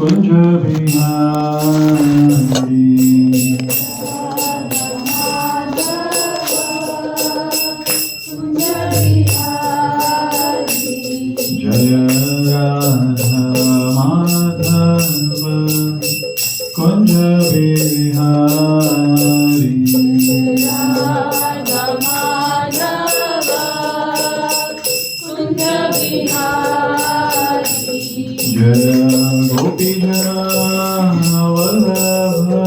Kunja Bihari Jaya Radha Madhava Kunja Bihari Jaya Gopi Jana Vallabha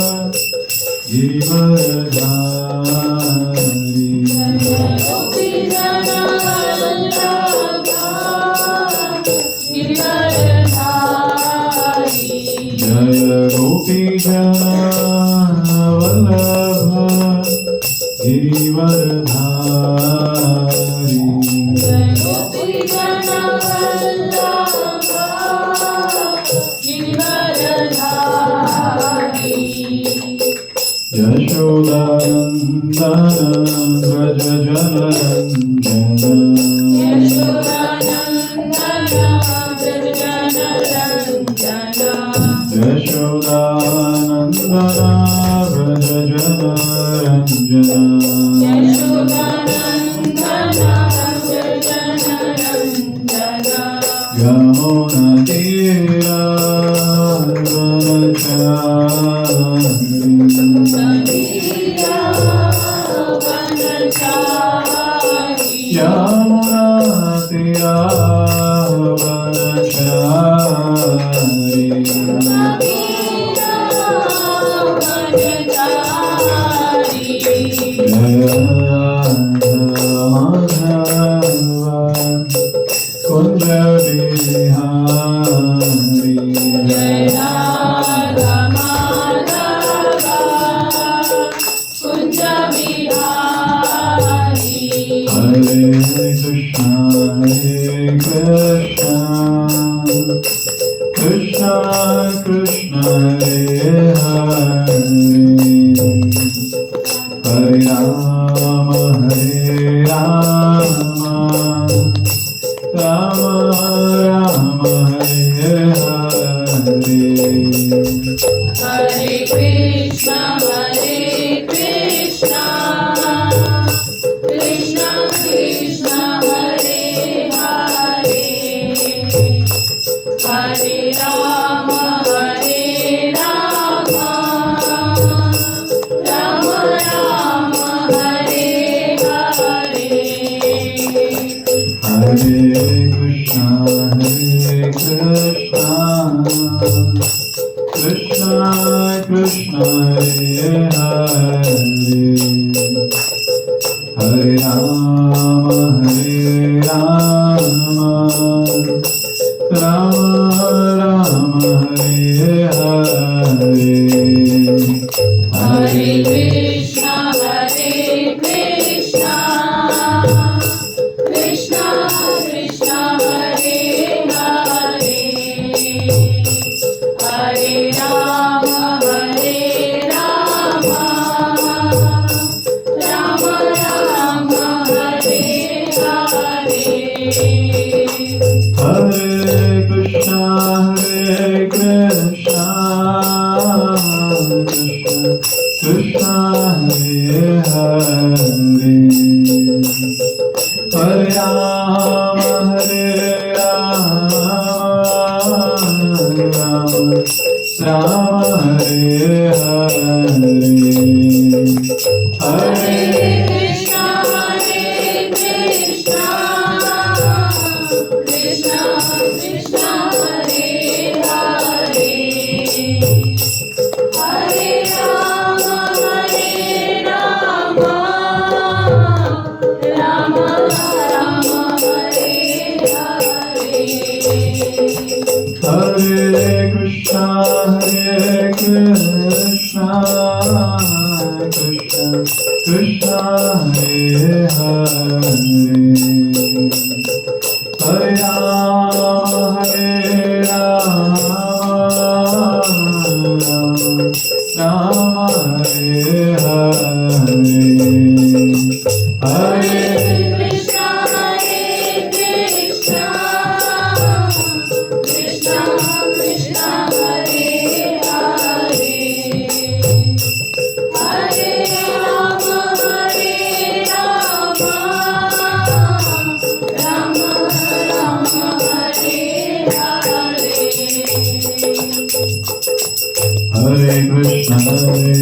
Giridharidhari Jaya Gopi Jana Vallabha Giridharidhari Yashodanandana Vraja Janaranjana Yashodanandana Vraja Janaranjana Yamuna Tira Yamuna Tira Kunja Bihari Hare Krishna Hare Krishna Krishna Krishna Hare Hare Hare Rama Hare Rama Rama Rama Hare Hare Hare Krishna Hare Krishna Krishna Krishna Hare Hare Hare Rama Hare Rama Rama Rama Hare Hare Hare Krishna Hare Krishna Krishna Krishna Hare Hare Hare Rama Hare Rama Rama Rama Hare Hare Hare Krishna Hare Krishna Krishna Krishna Hare Hare Hare Rama Hare Rama Rama Rama Hare Hare Hare Krishna Hare Krishna Krishna Hare Hare Hare Rama Hare Rama Rama Hare Hare Hare Krishna Hare Krishna Krishna Krishna Hare Hare Hare Rama Hare Rama Rama Rama Hare Hare Hare Krishna Hare Krishna Krishna Krishna Hare Hare Hare Rama Hare Rama Rama Hare Hare Hare Krishna Hare Krishna Krishna Krishna Hare Krishna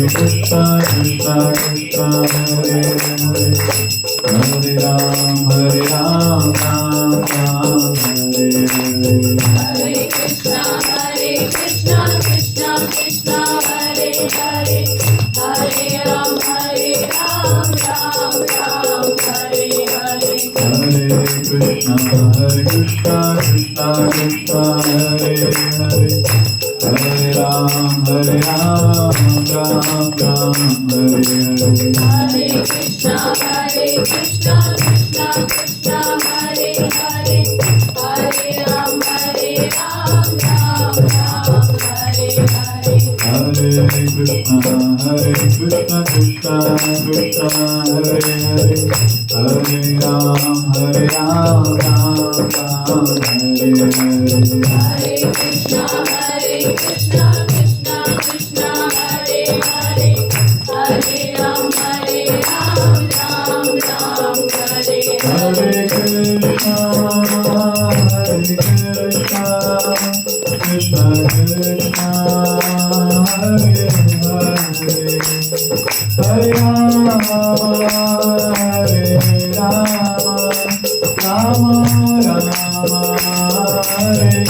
Krishna Krishna Hare Hare Hare Ram Ram Ram Hare Hare Hare Krishna Krishna Krishna Hare Hare Hare Ram Ram Ram Hare Hare Hare Krishna Krishna Krishna Hare Hare Hare Ram Ram Ram Hare Hare Hare Krishna Krishna Krishna Hare Hare Hare Ram Ram Ram Hare Hare Hare Krishna Krishna Krishna Hare Hare Hare Ram Ram Ram Hare Hare Hare Krishna Krishna Krishna Hare Hare Hare Ram Ram Hare Hare Hare Krishna Krishna Krishna Hare Hare Hare Rama Rama Rama Hare Hare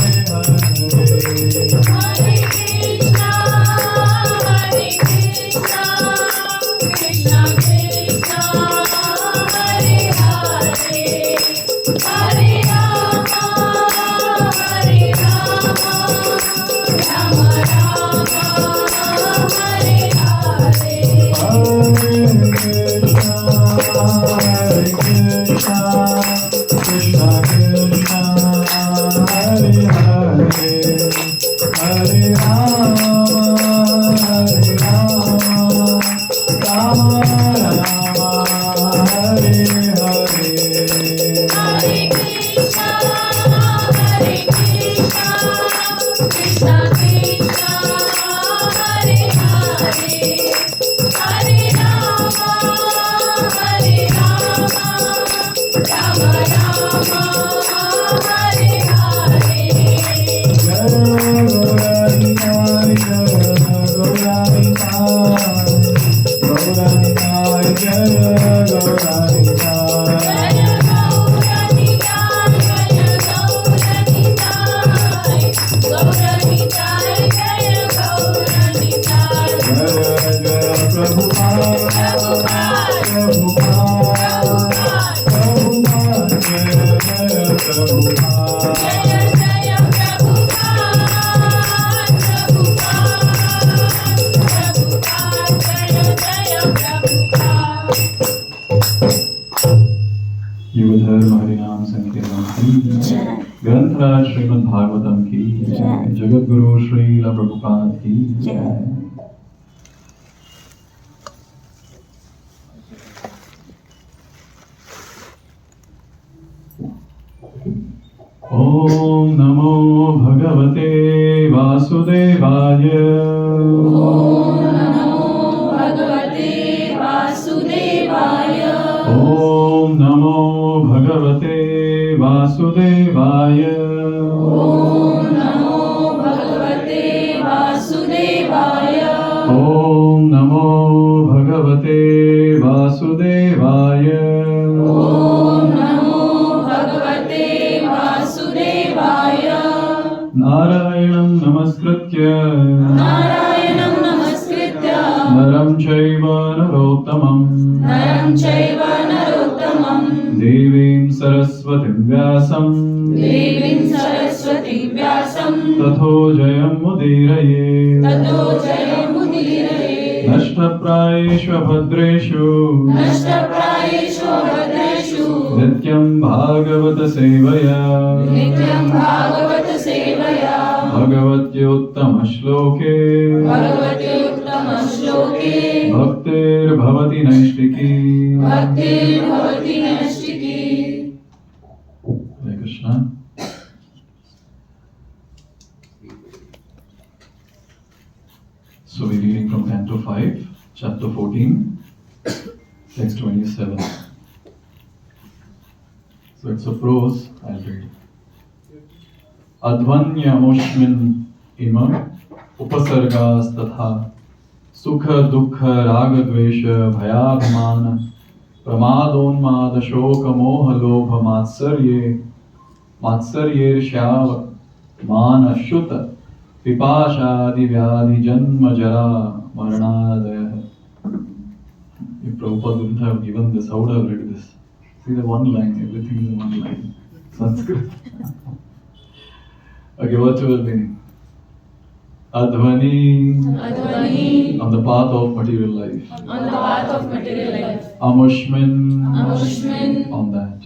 Hare Krishna Krishna Krishna Hare Hare Hare Rama Rama Rama Hare Hare Krishna Krishna Hare Hare Hare Rama Rama Rama Hare Hare Hare Krishna Krishna Krishna Hare Hare Hare Rama Rama Rama Hare Hare युगधर्म हरिनाम संकीर्तन की ग्रंथराज श्रीमद् भागवतम की जगत गुरु श्रील प्रभुपाद की ओम नमो भगवते वासुदेवाय भगवते वासुदेवाय ओम नमो भगवते वासुदेवाय ॐ नमो भगवते वासुदेवाय ओम नमो भगवते वासुदेवाय ॐ नमो भगवते वासुदेवाय नारायणं नमस्कृत्य नारायणं नमस्कृत्य नरं चैव नरोत्तमं नरं चैव नरोत्तमं देवीं सरस्वतीं व्यासं देवीं सरस्वतीं व्यासं ततो जयमुदीरये ततो जयमुदीरये नष्टप्रायेषु भद्रेषु नष्टप्रायेषु भद्रेषु नित्यं भागवत सेवया नित्यं भागवत सेवया भगवत्योत्तमश्लोके भगवते उत्तमश्लोके भक्तिर्भवति नैष्टिकी भक्तिर्भवति नैष्टिकी Hare Krishna. So we're reading from Canto 5, Chapter 14, Text 27. So it's a prose, I'll read. Advanyamushmin ima उपसर्गास् तथा सुख दुख राग द्वेष भयाभिमान प्रमादोन्माद शोक मोह लोभ मात्सर्येर्ष्याव मान अश्युत पिपाशादि व्याधि जन्म जरा मरणादयः. If Prabhupada wouldn't have given this, how would I have read this? See the one line, everything is in one line. Sanskrit. Okay, what's your meaning? Advani, on the path of material life. On the path of material life. Amushmin, on that.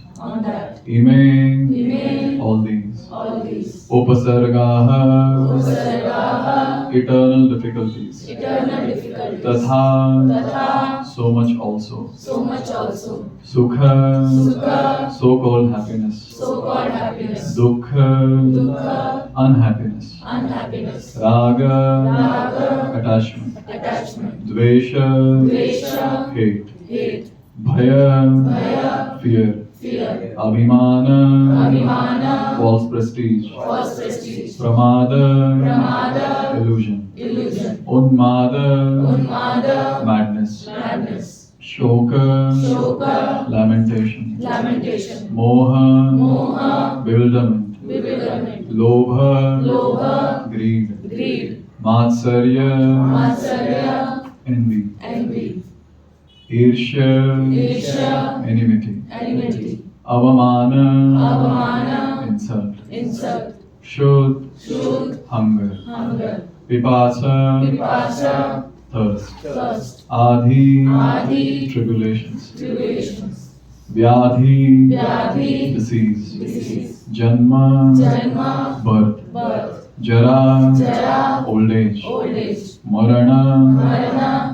Ime, all these. Upasargaha, eternal difficulties. Tatha, so much also. Sukha, so-called happiness. Dukkha, unhappiness. Raga, attachment. Dvesha, hate. Bhaya, fear. Abhimana, false prestige. Pramada, illusion. Unmada, madness. Shoka, lamentation. Moha, bewilderment. Lobha, greed. Matsarya, envy. Irsha, enmity. Avamana, insult. Shud, hunger. Pipasa, thirst. Adi, tribulations. Vyadhi, disease. Janma, birth. Jara, old age. Marana,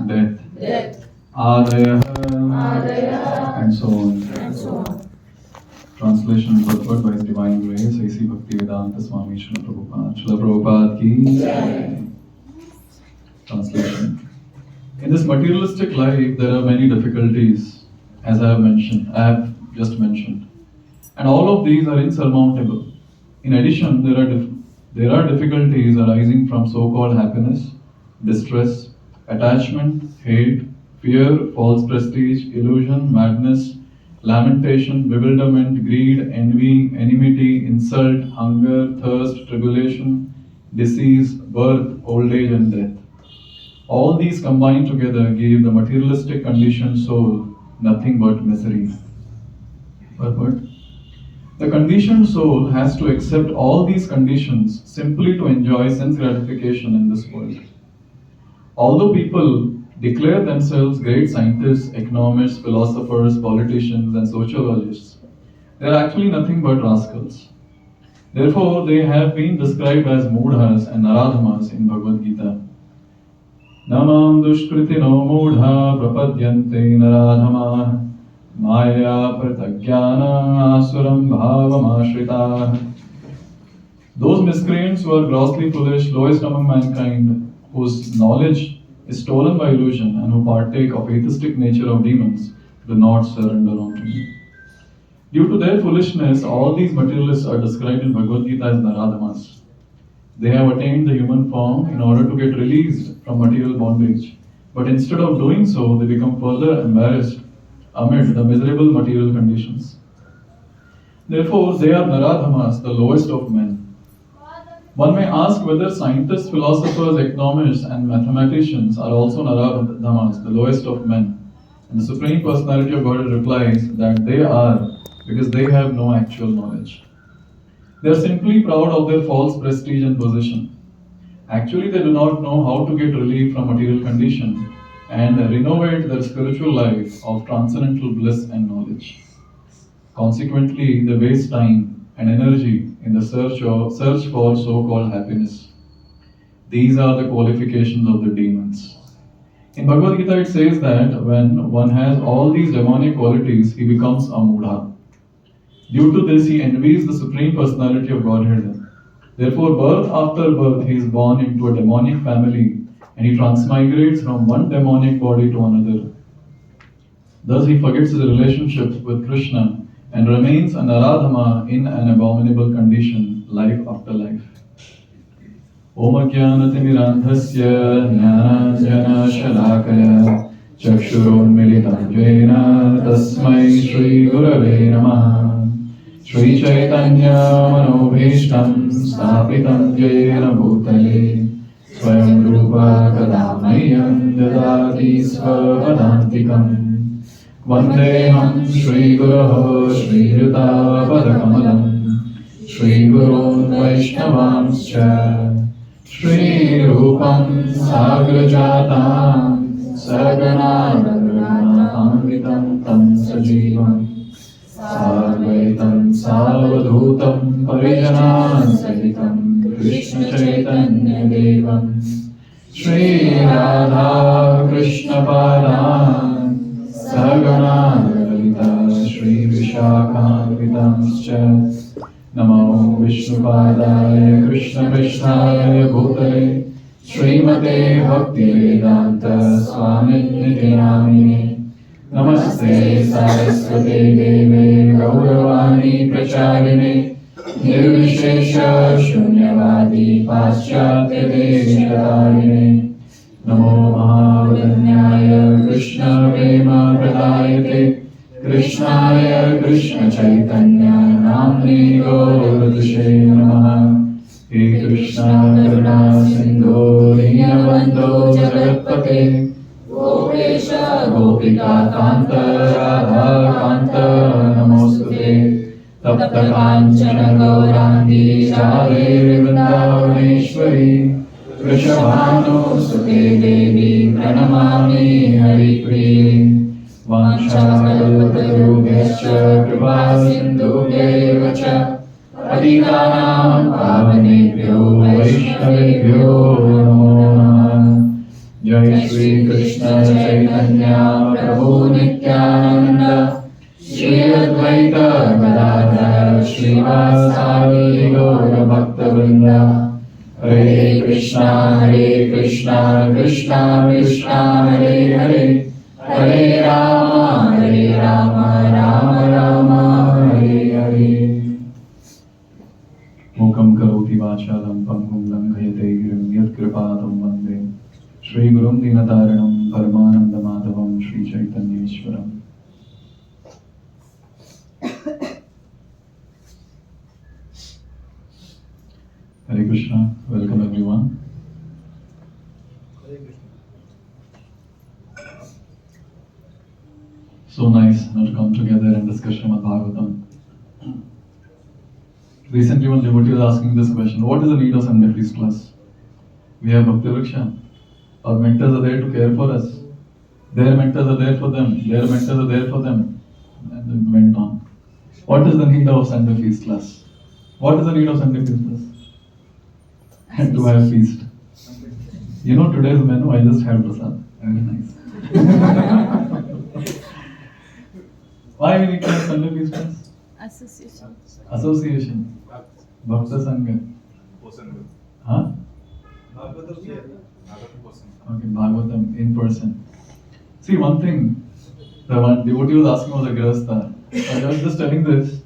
death. Adaya, and so on. Translation purport by His Divine Grace, A.C. Bhaktivedanta Swami Srila Prabhupada. Srila Prabhupada ki Translation. In this materialistic life, there are many difficulties, as I have just mentioned. And all of these are insurmountable. In addition, there are difficulties arising from so-called happiness, distress, attachment, hate, fear, false prestige, illusion, madness, lamentation, bewilderment, greed, envy, enmity, insult, hunger, thirst, tribulation, disease, birth, old age, and death. All these combined together give the materialistic conditioned soul nothing but misery. But the conditioned soul has to accept all these conditions simply to enjoy sense gratification in this world. Although people declare themselves great scientists, economists, philosophers, politicians, and sociologists, they are actually nothing but rascals. Therefore, they have been described as mudhas and naradhamas in Bhagavad Gita. Namam dushkritino mudha prapadyante naradhama maya pratagyana asuram bhavamashrita. Those miscreants who are grossly foolish, lowest among mankind, whose knowledge is stolen by illusion and who partake of atheistic nature of demons, do not surrender unto me. Due to their foolishness, all these materialists are described in Bhagavad Gita as naradhamas. They have attained the human form in order to get released from material bondage. But instead of doing so, they become further embarrassed amid the miserable material conditions. Therefore, they are naradhamas, the lowest of men. One may ask whether scientists, philosophers, economists, and mathematicians are also naradhamas, the lowest of men. And the Supreme Personality of Godhead replies that they are, because they have no actual knowledge. They are simply proud of their false prestige and position. Actually, they do not know how to get relief from material condition and renovate their spiritual life of transcendental bliss and knowledge. Consequently, they waste time and energy in the search for so-called happiness. These are the qualifications of the demons. In Bhagavad Gita, it says that when one has all these demonic qualities, he becomes a mudha. Due to this, he envies the Supreme Personality of Godhead. Therefore, birth after birth, he is born into a demonic family and he transmigrates from one demonic body to another. Thus, he forgets his relationship with Krishna and remains an Naradhama in an abominable condition, life after life. ओमज्ञानतिमिरान्धस्य ज्ञानाञ्जनशलाकया चक्षुरोन्मिलितं येन तस्मै श्रीगुरवे नमः। श्रीचैतन्यमनोभीष्टं स्थापितं येन भूतले स्वयं रूपा कदा मह्यं ददाति स्वपदान्तिकम्। वन्देऽहं श्रीगुरोः श्रीयुतापदकमलम् श्रीगुरोन् वैष्णवांश्च श्रीरूपं साग्रजातां सहगणा रघुनाथान्वितं तं सजीवम् साद्वैतं सावधूतं परिजनान् सहितं कृष्णचैतन्यदेवं श्रीराधा कृष्णपादान् सहगणा ललिता श्रीविशाखान्वितांश्च नमो विष्णुपादाय कृष्णपृष्ठाय भूतले श्रीमते भक्तिवेदान्त स्वामिनिधि नामिने नमस्ते सरस्वते देवे गौरवाणी प्रचारिणे निर्विशेष शून्यवादी पाश्चात्य देशतारिणे नमो महावदन्याय कृष्ण प्रेम प्रदायते कृष्णाय कृष्ण चैतन्य नाम्ने गौरदुषे नमः। हे कृष्ण करुणा सिन्धो दीनबन्धो जगत्पते गोपेश गोपिका कान्त राधा कान्त नमोस्तुते। तप्त काञ्चन गौराङ्गी राधे वृन्दावनेश्वरी वृषभानुसुते देवी प्रणमामि हरिप्रिये। वाञ्छाकल्पतरुभ्यश्च कृपा सिन्धुभ्यैव च पतितानां पावनेभ्यो वैष्णवेभ्यो नमो नमः। जय श्री कृष्ण चैतन्य प्रभु नित्यानंद श्री अद्वैत गदाधर श्रीवासादि गौर भक्तवृंद। हरे कृष्णा कृष्णा कृष्णा हरे हरे हरे राम राम राम हरे हरे। मूकं करोति वाचालं पङ्गुं लङ्घयते गिरिं यत्कृपातं वन्दे श्रीगुरुं दीनतारिणं परमानन्दमाधवं श्रीचैतन्येश्वरम्। Hare Krishna, welcome everyone. Hare Krishna. So nice now to come together and discuss Srimad Bhagavatam. Recently one devotee was asking this question, what is the need of Sunday feast class? We have Bhakti Vriksha. Our mentors are there to care for us. Their mentors are there for them. Their mentors are there for them. And then went on. What is the need of Sunday feast class? What is the need of Sunday feast class? And to have feast. You know today's menu, I just had prasad. Very nice. Why we need to have Sunday feast class? Association. Association. Bhakta Sangha. Huh? Okay, Bhagavatam in person. See, one thing, the one devotee was asking was a Grihastha. I was just telling this,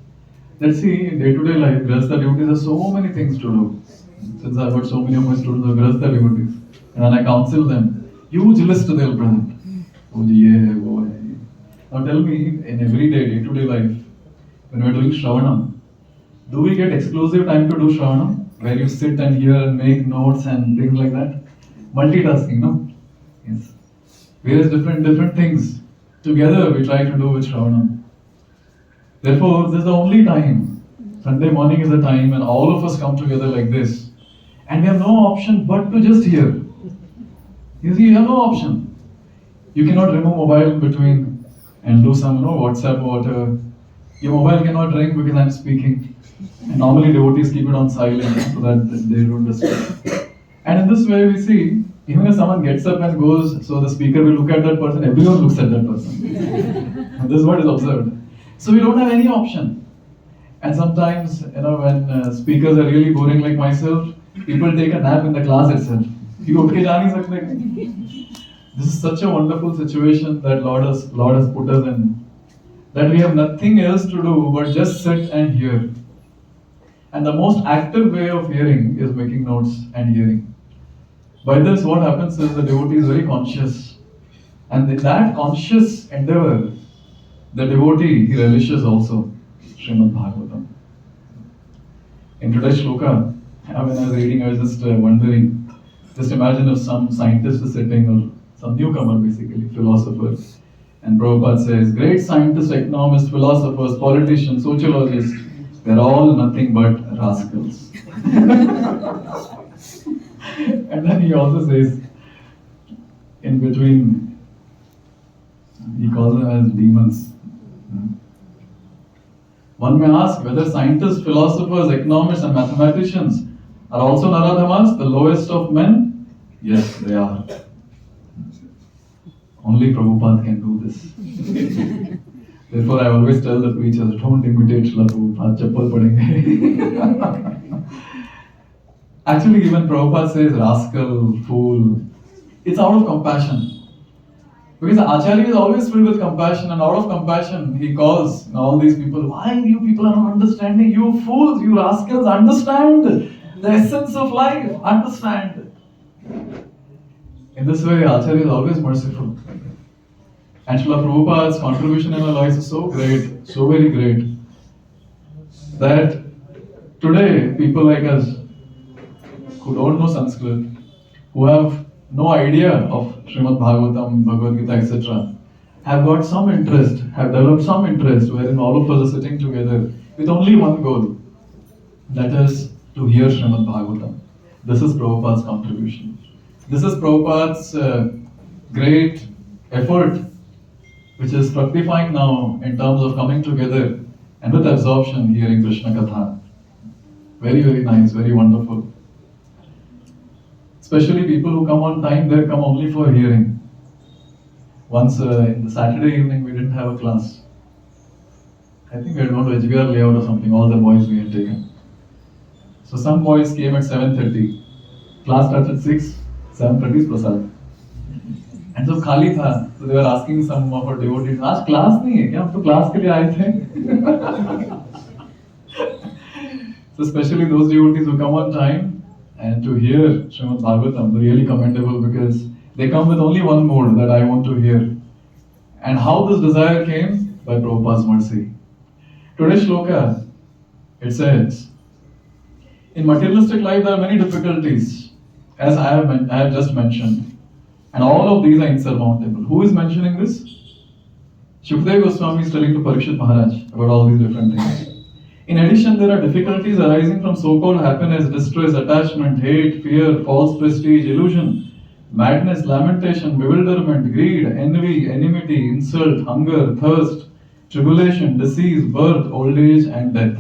that see, in day-to-day life, Grihastha devotees have so many things to do. Since I've got so many of my students are Grihastha devotees, and when I counsel them, huge list they'll present. Oh, ye hai, wo hai. Now tell me, in everyday, day-to-day life, when we're doing Shravanam, do we get exclusive time to do Shravanam? Where you sit and hear and make notes and things like that? Multitasking, no? Yes. Various different things. Together we try to do with Shravanam. Therefore, this is the only time. Sunday morning is the time when all of us come together like this. And we have no option but to just hear. You see, you have no option. You cannot remove mobile between and do some WhatsApp or whatever. Your mobile cannot ring because I'm speaking. And normally devotees keep it on silent so that they don't disturb. And in this way we see, even if someone gets up and goes, so the speaker will look at that person, everyone looks at that person. And this is what is observed. So we don't have any option. And sometimes, when speakers are really boring like myself, people take a nap in the class itself. You उठ के जा नहीं सकते. This is such a wonderful situation that Lord has put us in. That we have nothing else to do but just sit and hear. And the most active way of hearing is making notes and hearing. By this, what happens is the devotee is very conscious. And in that conscious endeavor, the devotee, he relishes also Srimad Bhagavatam. In today's shloka, when I was reading, I was just wondering, just imagine if some scientist is sitting, or some newcomer basically, philosopher, and Prabhupada says, great scientists, economists, philosophers, politicians, sociologists, they're all nothing but rascals. And then he also says, in between, he calls them as demons. One may ask whether scientists, philosophers, economists, and mathematicians are also Naradhamas, the lowest of men? Yes, they are. Only Prabhupada can do this. Therefore, I always tell the preachers, don't imitate Srila Prabhupada, chappal padenge. Actually, even Prabhupada says rascal, fool, it's out of compassion. Because Acharya is always filled with compassion, and out of compassion, he calls all these people, why you people are not understanding? You fools, you rascals, understand the essence of life, understand. In this way, Acharya is always merciful. And Srila Prabhupada's contribution in our lives is so great, so very great, that today, people like us, who don't know Sanskrit, who have no idea of Srimad Bhagavatam, Bhagavad Gita, etc., have got some interest, have developed some interest, wherein all of us are sitting together with only one goal, that is to hear Srimad Bhagavatam. This is Prabhupada's contribution. This is Prabhupada's great effort, which is fructifying now in terms of coming together and with absorption hearing Krishna Katha. Very, very nice, very wonderful. Especially people who come on time, they come only for hearing. Once in the Saturday evening, we didn't have a class. I think we had gone to HBR layout or something, all the boys we had taken. So some boys came at 7:30. Class starts at 6, 7:30 is Prasad. And so खाली था, so they were asking some of our devotees, आज class नहीं है क्या? हम तो class के लिए आए थे. So especially those devotees who come on time and to hear Srimad Bhagavatam, they're really commendable because they come with only one mode that I want to hear. And how this desire came? By Prabhupada's mercy. Today's shloka, it says, in materialistic life there are many difficulties, as I have just mentioned. And all of these are insurmountable. Who is mentioning this? Shukdev Goswami is telling to Parikshit Maharaj about all these different things. In addition, there are difficulties arising from so-called happiness, distress, attachment, hate, fear, false prestige, illusion, madness, lamentation, bewilderment, greed, envy, enmity, insult, hunger, thirst, tribulation, disease, birth, old age, and death.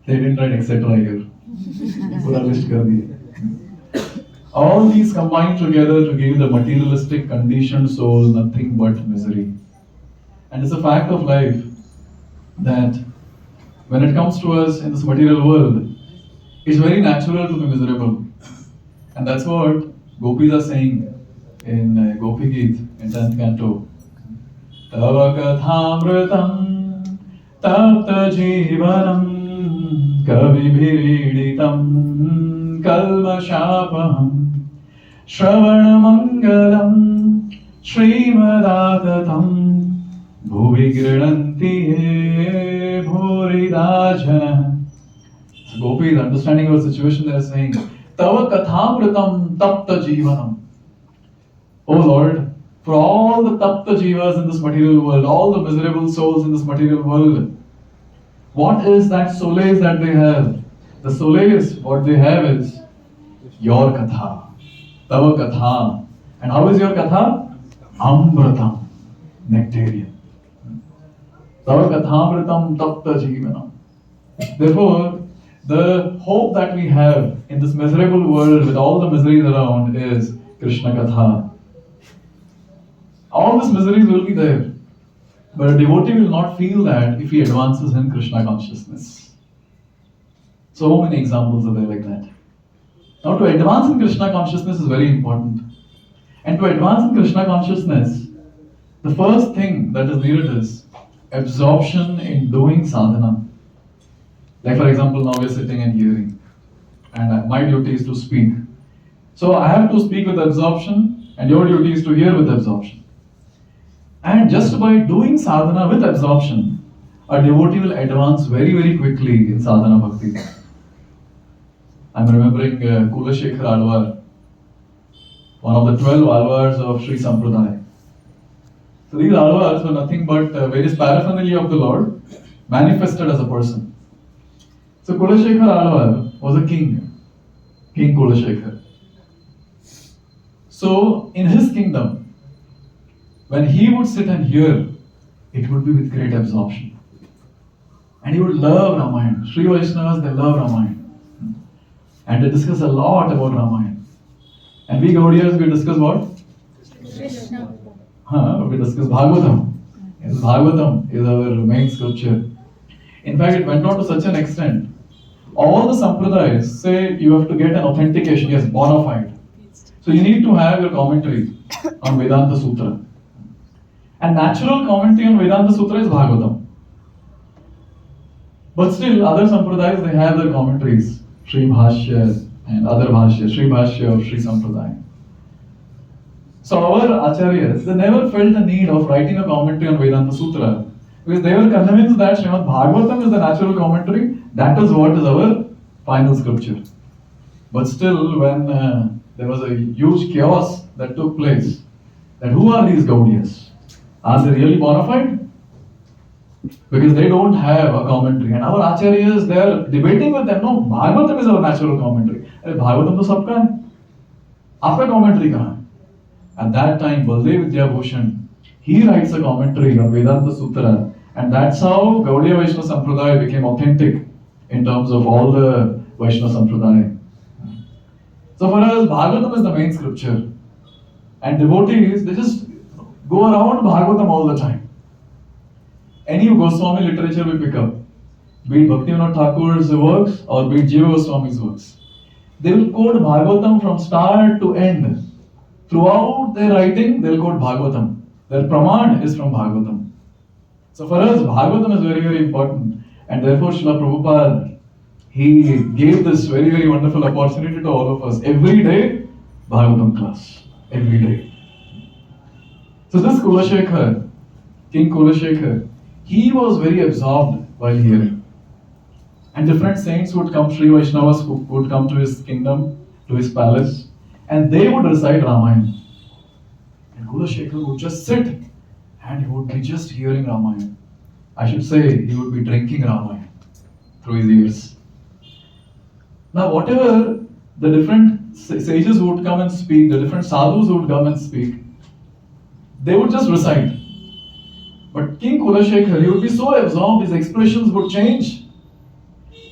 They didn't write etc. here. Pura list kar diye. All these combine together to give the materialistic conditioned soul nothing but misery. And it's a fact of life that when it comes to us in this material world, it's very natural to be miserable. And that's what gopis are saying in Gopi Geet in 10th canto. Tava kathamritam tapta jivanam kavibhiriditam kalmashapaham Shravanamangalam Srimadatam Bhuvi Gridanti Bhuridajana. So Gopi is understanding our situation. They are saying, Tava Kathamritam Tapta Jivanam. O Lord, for all the Tapta Jivas in this material world, all the miserable souls in this material world, what is that solace that they have? The solace, what they have is your Katha. Tava Katha. And how is your Katha? Ambratam, nectarian. Tava Kathamritam Tapta Jivanam. Therefore, the hope that we have in this miserable world with all the miseries around is Krishna Katha. All these miseries will be there. But a devotee will not feel that if he advances in Krishna consciousness. So many examples are there like that. Now, to advance in Krishna consciousness is very important. And to advance in Krishna consciousness, the first thing that is needed is absorption in doing sadhana. Like for example, now we are sitting and hearing, and my duty is to speak. So I have to speak with absorption, and your duty is to hear with absorption. And just by doing sadhana with absorption, a devotee will advance very, very quickly in sadhana bhakti. I'm remembering Kulashekar Alvar, one of the 12 Alvars of Sri Sampradaya. So these Alvars were nothing but various paraphernalia of the Lord manifested as a person. So Kulashekar Alvar was a king, King Kulashekar. So in his kingdom, when he would sit and hear, it would be with great absorption. And he would love Ramayana. Sri Vaishnavas, they love Ramayana. And they discuss a lot about Ramayana. And we Gaudiyas, we discuss what? Krishna. We discuss Bhagavatam. Yes, Bhagavatam is our main scripture. In fact, it went on to such an extent. All the sampradayas say you have to get an authentication, yes, bona fide. So you need to have your commentary on Vedanta Sutra. And natural commentary on Vedanta Sutra is Bhagavatam. But still, other sampradayas, they have their commentaries. Sri Bhashya and other Bhashya, Sri Bhashya of Sri Sampradaya. So our acharyas, they never felt the need of writing a commentary on Vedanta Sutra because they were convinced that Srimad Bhagavatam is the natural commentary, that is what is our final scripture. But still, when there was a huge chaos that took place, that who are these Gaudiyas? Are they really bona fide? Because they don't have a commentary. And our acharyas, they are debating with them. No, Bhagavatam is our natural commentary. Arey, Bhagavatam to sabka hai. Aapka commentary kahan hai? At that time, Baldev Vidyabhushan, he writes a commentary on Vedanta Sutra. And that's how Gaudiya Vaishnava Sampradaya became authentic in terms of all the Vaishnava Sampradaya. So for us, Bhagavatam is the main scripture. And devotees, they just go around Bhagavatam all the time. Any Goswami literature we pick up, be it Bhaktivinoda Thakur's works or be it Jiva Goswami's works, they will quote Bhagavatam from start to end. Throughout their writing, they will quote Bhagavatam. Their praman is from Bhagavatam. So for us, Bhagavatam is very, very important. And therefore, Srila Prabhupada, he gave this very, very wonderful opportunity to all of us. Every day, Bhagavatam class. Every day. So this Kulashekar, King Kulashekar, he was very absorbed while hearing. And different saints would come, Sri Vaishnavas would come to his kingdom, to his palace, and they would recite Ramayana. And Kulashekar would just sit and he would be just hearing Ramayana. I should say, he would be drinking Ramayana through his ears. Now, whatever the different sages who would come and speak, the different sadhus who would come and speak, they would just recite. But King Kulashekar, he would be so absorbed, his expressions would change.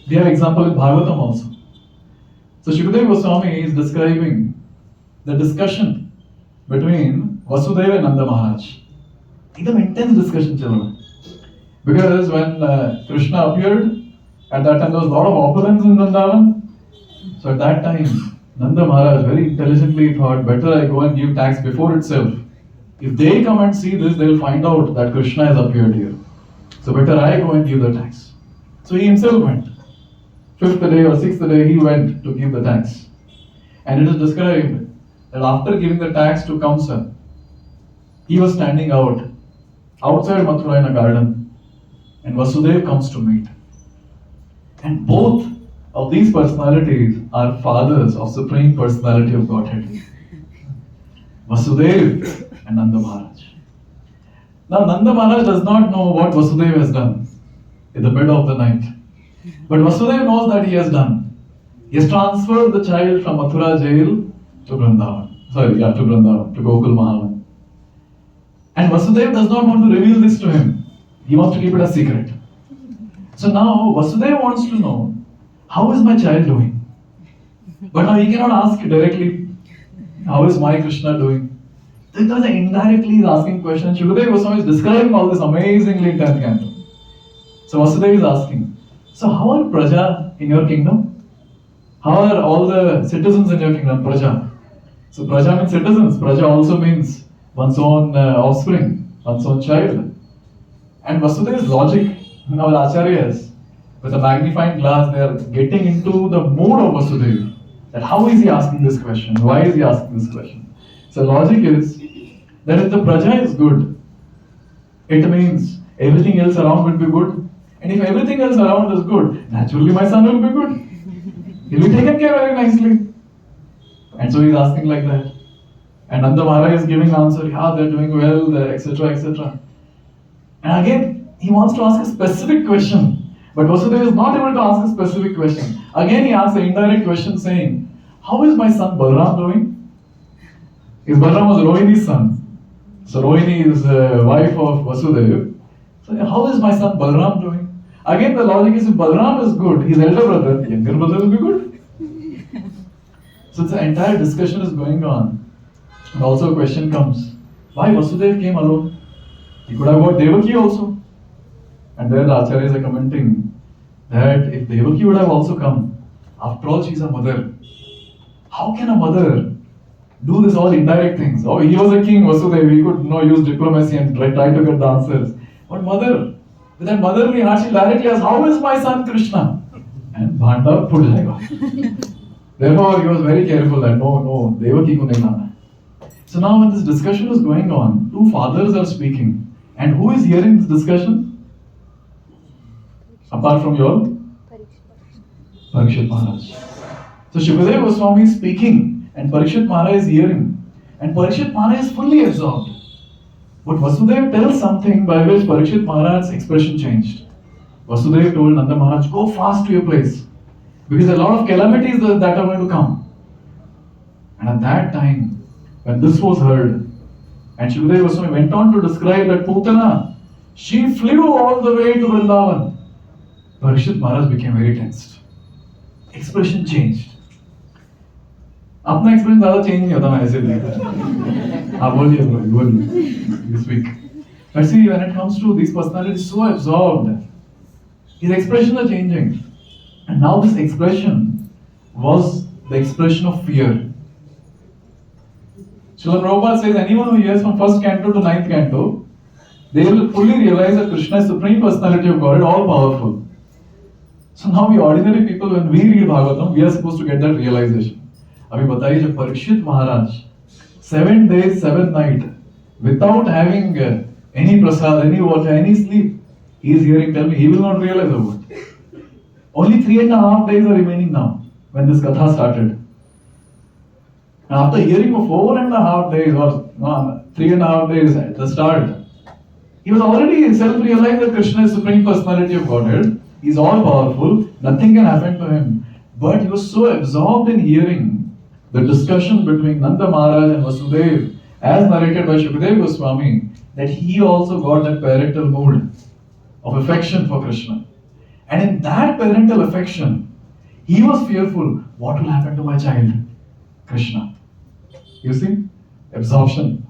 We have example in Bhagavatam also. So Shukadeva Goswami is describing the discussion between Vasudeva and Nanda Maharaj. Ekdam intense discussion chal raha hai. Because when Krishna appeared, at that time there was a lot of opulence in Vrindavan. So at that time, Nanda Maharaj very intelligently thought, better I go and give tax before itself. If they come and see this, they will find out that Krishna has appeared here. So better I go and give the tax. So he himself went. 5th day or 6th day, he went to give the tax. And it is described that after giving the tax to Kamsa, he was standing outside Mathura in a garden. And Vasudeva comes to meet. And both of these personalities are fathers of Supreme Personality of Godhead. Vasudeva and Nanda Maharaj. Now Nanda Maharaj does not know what Vasudeva has done in the middle of the night. But Vasudeva knows that he has done. He has transferred the child from Mathura jail to Vrindavan. To Vrindavan, to Gokul Mahavan. And Vasudeva does not want to reveal this to him. He wants to keep it a secret. So now Vasudeva wants to know, how is my child doing? But now he cannot ask directly, how is my Krishna doing? Because indirectly he is asking questions. Shukadeva Goswami is describing all this amazingly in 10th canto. So Vasudeva is asking, so how are Praja in your kingdom? How are all the citizens in your kingdom, Praja? So Praja means citizens. Praja also means one's own offspring, one's own child. And Vasudeva's logic, our acharyas, with a magnifying glass, they are getting into the mood of Vasudeva. That how is he asking this question? Why is he asking this question? So logic is that if the praja is good, it means everything else around will be good. And if everything else around is good, naturally my son will be good. He'll be taken care very nicely. And so he's asking like that. And Nanda Maharaj is giving answer, yeah, they're doing well, etc., etc. And again, he wants to ask a specific question. But Vasudeva is not able to ask a specific question. Again, he asks an indirect question saying, how is my son Balram doing? His Balram was Rohini's son. So Rohini is the wife of Vasudeva. So how is my son Balram doing? Again, the logic is if Balram is good, his elder brother, younger brother will be good. So the entire discussion is going on. And also a question comes, why Vasudeva came alone? He could have got Devaki also. And there the acharyas are commenting that if Devaki would have also come, after all she is a mother. How can a mother do this all indirect things? Oh, he was a king, Vasudeva, he could use diplomacy and try to get the answers. But mother, with that motherly heart, she directly asks, how is my son Krishna? And Bhanda put jayega. Therefore, he was very careful that no, Devaki ko nahi lana. So now when this discussion is going on, two fathers are speaking. And who is hearing this discussion? Apart from your Parikshit Maharaj. So Shukadeva Goswami is speaking and Parikshit Maharaj is hearing. And Parikshit Maharaj is fully absorbed. But Vasudeva tells something by which Parikshit Maharaj's expression changed. Vasudeva told Nanda Maharaj, go fast to your place. Because a lot of calamities that are going to come. And at that time, when this was heard, and Shukadeva Goswami went on to describe that Putana, she flew all the way to Vrindavan. Parikshit Maharaj became very tensed. Expression changed. अपना expression ज़्यादा change नहीं होता मैं ऐसे देखता हाँ बोलिए you speak. But see, when it comes to these personalities so absorbed, his expressions are changing. And now this expression was the expression of fear. Srila Prabhupada says anyone who hears from first canto to ninth canto, they will fully realize that Krishna is Supreme Personality of God, all powerful. So now we ordinary people, when we read Bhagavatam, we are supposed to get that realization. अभी बताइए जब परीक्षित महाराज 7 days 7 nights without having any prasad, any water, any sleep, he is hearing, tell me, he will not realize a word. Only 3.5 days are remaining now when this katha started. And after hearing for 4.5 days or 3.5 days at the start, he was already self-realized that Krishna is Supreme Personality of Godhead. He is all powerful, nothing can happen to him. But he was so absorbed in hearing the discussion between Nanda Maharaj and Vasudeva, as narrated by Shukadeva Goswami, that he also got that parental mood of affection for Krishna. And in that parental affection, he was fearful, what will happen to my child, Krishna? You see? Absorption.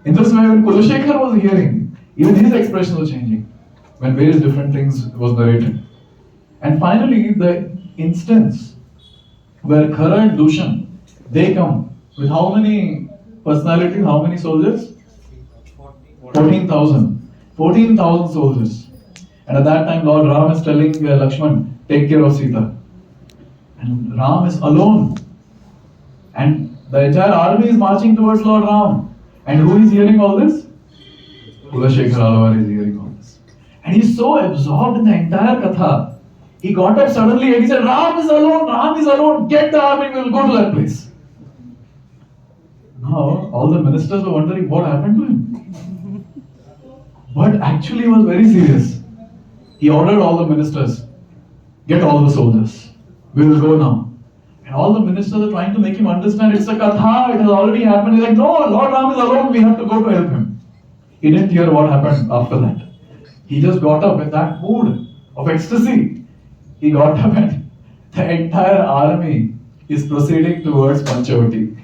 In this way, when Kulashekar was hearing, even his expression was changing when various different things was narrated. And finally, the instance where Khara and Dushan, they come with how many personalities, how many soldiers? 14,000. 14,000 soldiers. And at that time, Lord Ram is telling Lakshman, take care of Sita. And Ram is alone. And the entire army is marching towards Lord Ram. And who is hearing all this? Kulashekar Alavar is hearing all this. And he's so absorbed in the entire katha, he got up suddenly and he said, Ram is alone, get the army, we'll go to that place. Now, all the ministers were wondering what happened to him. But actually he was very serious. He ordered all the ministers, get all the soldiers, we will go now. And all the ministers are trying to make him understand it's a katha, it has already happened. He's like, no, Lord Ram is alone, we have to go to help him. He didn't hear what happened after that. He just got up in that mood of ecstasy. He got up and the entire army is proceeding towards Panchavati.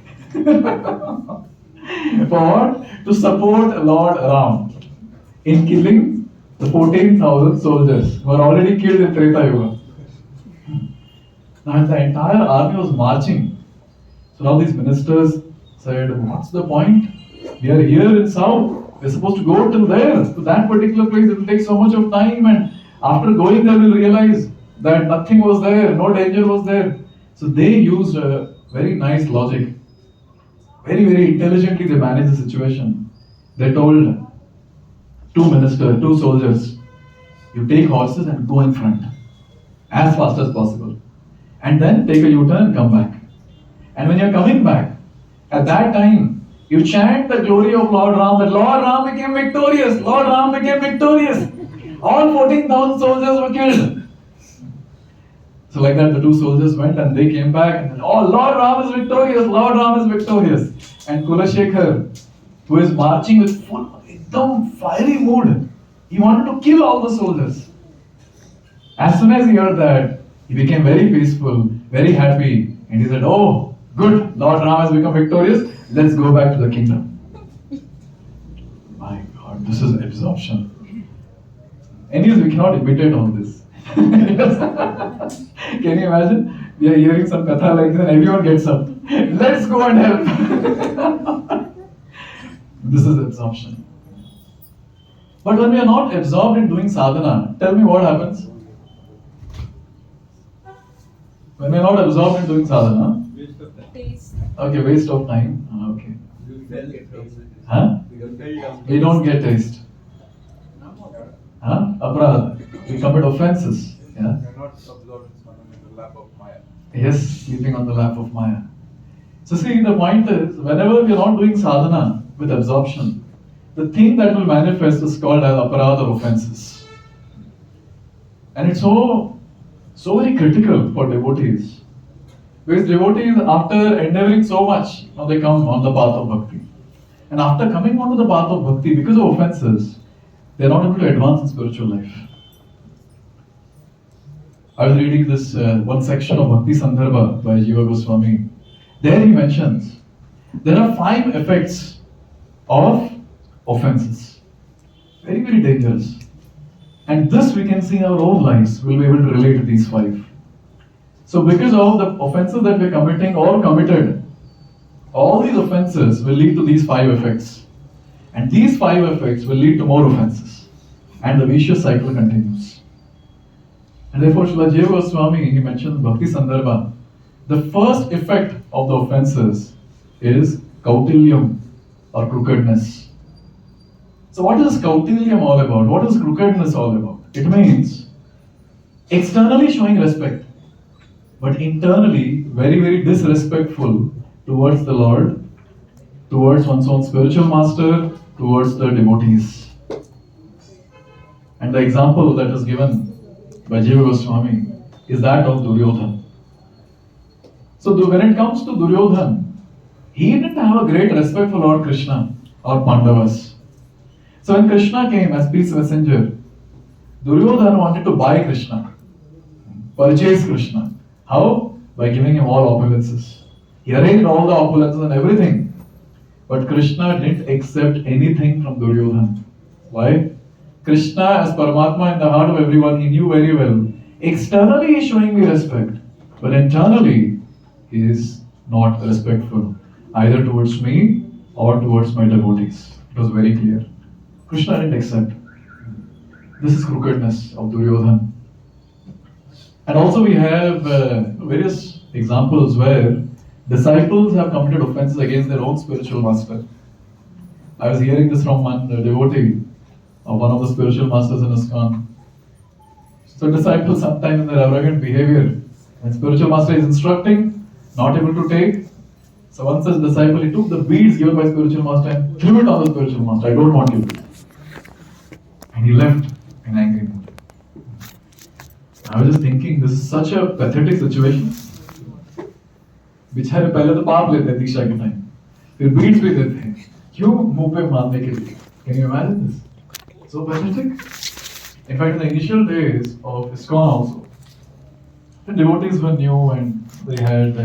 For what? To support Lord Ram in killing the 14,000 soldiers who were already killed in Treta Yuga. Now the entire army was marching. So now these ministers said, what's the point? We are here in south. We're supposed to go till there, to that particular place. It will take so much of time and After going there, we'll realize that nothing was there, no danger was there. So they used a very nice logic. Very, very intelligently they managed the situation. They told two soldiers, you take horses and go in front as fast as possible. And then take a U-turn and come back. And when you're coming back, at that time, you chant the glory of Lord Ram, that Lord Ram became victorious, Lord Ram became victorious. All 14,000 soldiers were killed. So like that, the two soldiers went and they came back and oh, Lord Ram is victorious, Lord Ram is victorious. And Kulashekar, who is marching with full, ekdam fiery mood, he wanted to kill all the soldiers. As soon as he heard that, he became very peaceful, very happy, and he said, oh, good, Lord Ram has become victorious, let's go back to the kingdom. My God, this is absorption. Anyways, we cannot imitate all this. Can you imagine? We are hearing some katha like this and everyone gets up. Let's go and help. This is absorption. But when we are not absorbed in doing sadhana, tell me what happens? When we are not absorbed in doing sadhana, Taste. okay, waste of time. Okay. Huh? We don't get taste. Huh? Aparad. We commit offenses. Yeah? You're not absorbed in the lap of Maya. Yes, sleeping on the lap of Maya. So see, the point is, whenever we are not doing sadhana with absorption, the thing that will manifest is called as aparad or offenses. And it's so very critical for devotees. Because devotees, after endeavoring so much, now they come on the path of bhakti. And after coming onto the path of bhakti, because of offenses, they are not able to advance in spiritual life. I was reading this one section of Bhakti Sandarbha by Jiva Goswami. There he mentions there are 5 effects of offenses. Very, very dangerous. And this we can see in our own lives. We'll be able to relate to these 5. So because of the offenses that we're committing or committed, all these offenses will lead to these 5 effects. And these 5 effects will lead to more offenses. And the vicious cycle continues. And therefore, Srila Jiva Goswami, he mentions Bhakti Sandarbha. The first effect of the offenses is Kautilyam or crookedness. So what is Kautilyam all about? What is crookedness all about? It means externally showing respect, but internally very, very disrespectful towards the Lord, towards one's own spiritual master, towards the devotees. And the example that is given by Jiva Goswami is that of Duryodhan. So when it comes to Duryodhan, he didn't have a great respect for Lord Krishna or Pandavas. So when Krishna came as peace messenger, Duryodhan wanted to buy Krishna, purchase Krishna. How? By giving him all opulences. He arranged all the opulences and everything. But Krishna didn't accept anything from Duryodhan. Why? Krishna as Paramatma in the heart of everyone, he knew very well. Externally he is showing me respect, but internally he is not respectful, either towards me or towards my devotees. It was very clear. Krishna didn't accept. This is crookedness of Duryodhan. And also we have various examples where disciples have committed offenses against their own spiritual master. I was hearing this from one devotee of one of the spiritual masters in ISKCON. So disciples sometimes in their arrogant behavior, when spiritual master is instructing, not able to take. So one such disciple, he took the beads given by spiritual master and threw it on the spiritual master. I don't want you. And he left in angry mood. I was just thinking, this is such a pathetic situation. बेचारे पहले तो पाप लेते हैं दीक्षा के time, फिर beats भी देते हैं, क्यों मुंह पे मारने के लिए? Can you imagine this? So pathetic. In fact, in the initial days of ISKCON also, the devotees were new and they had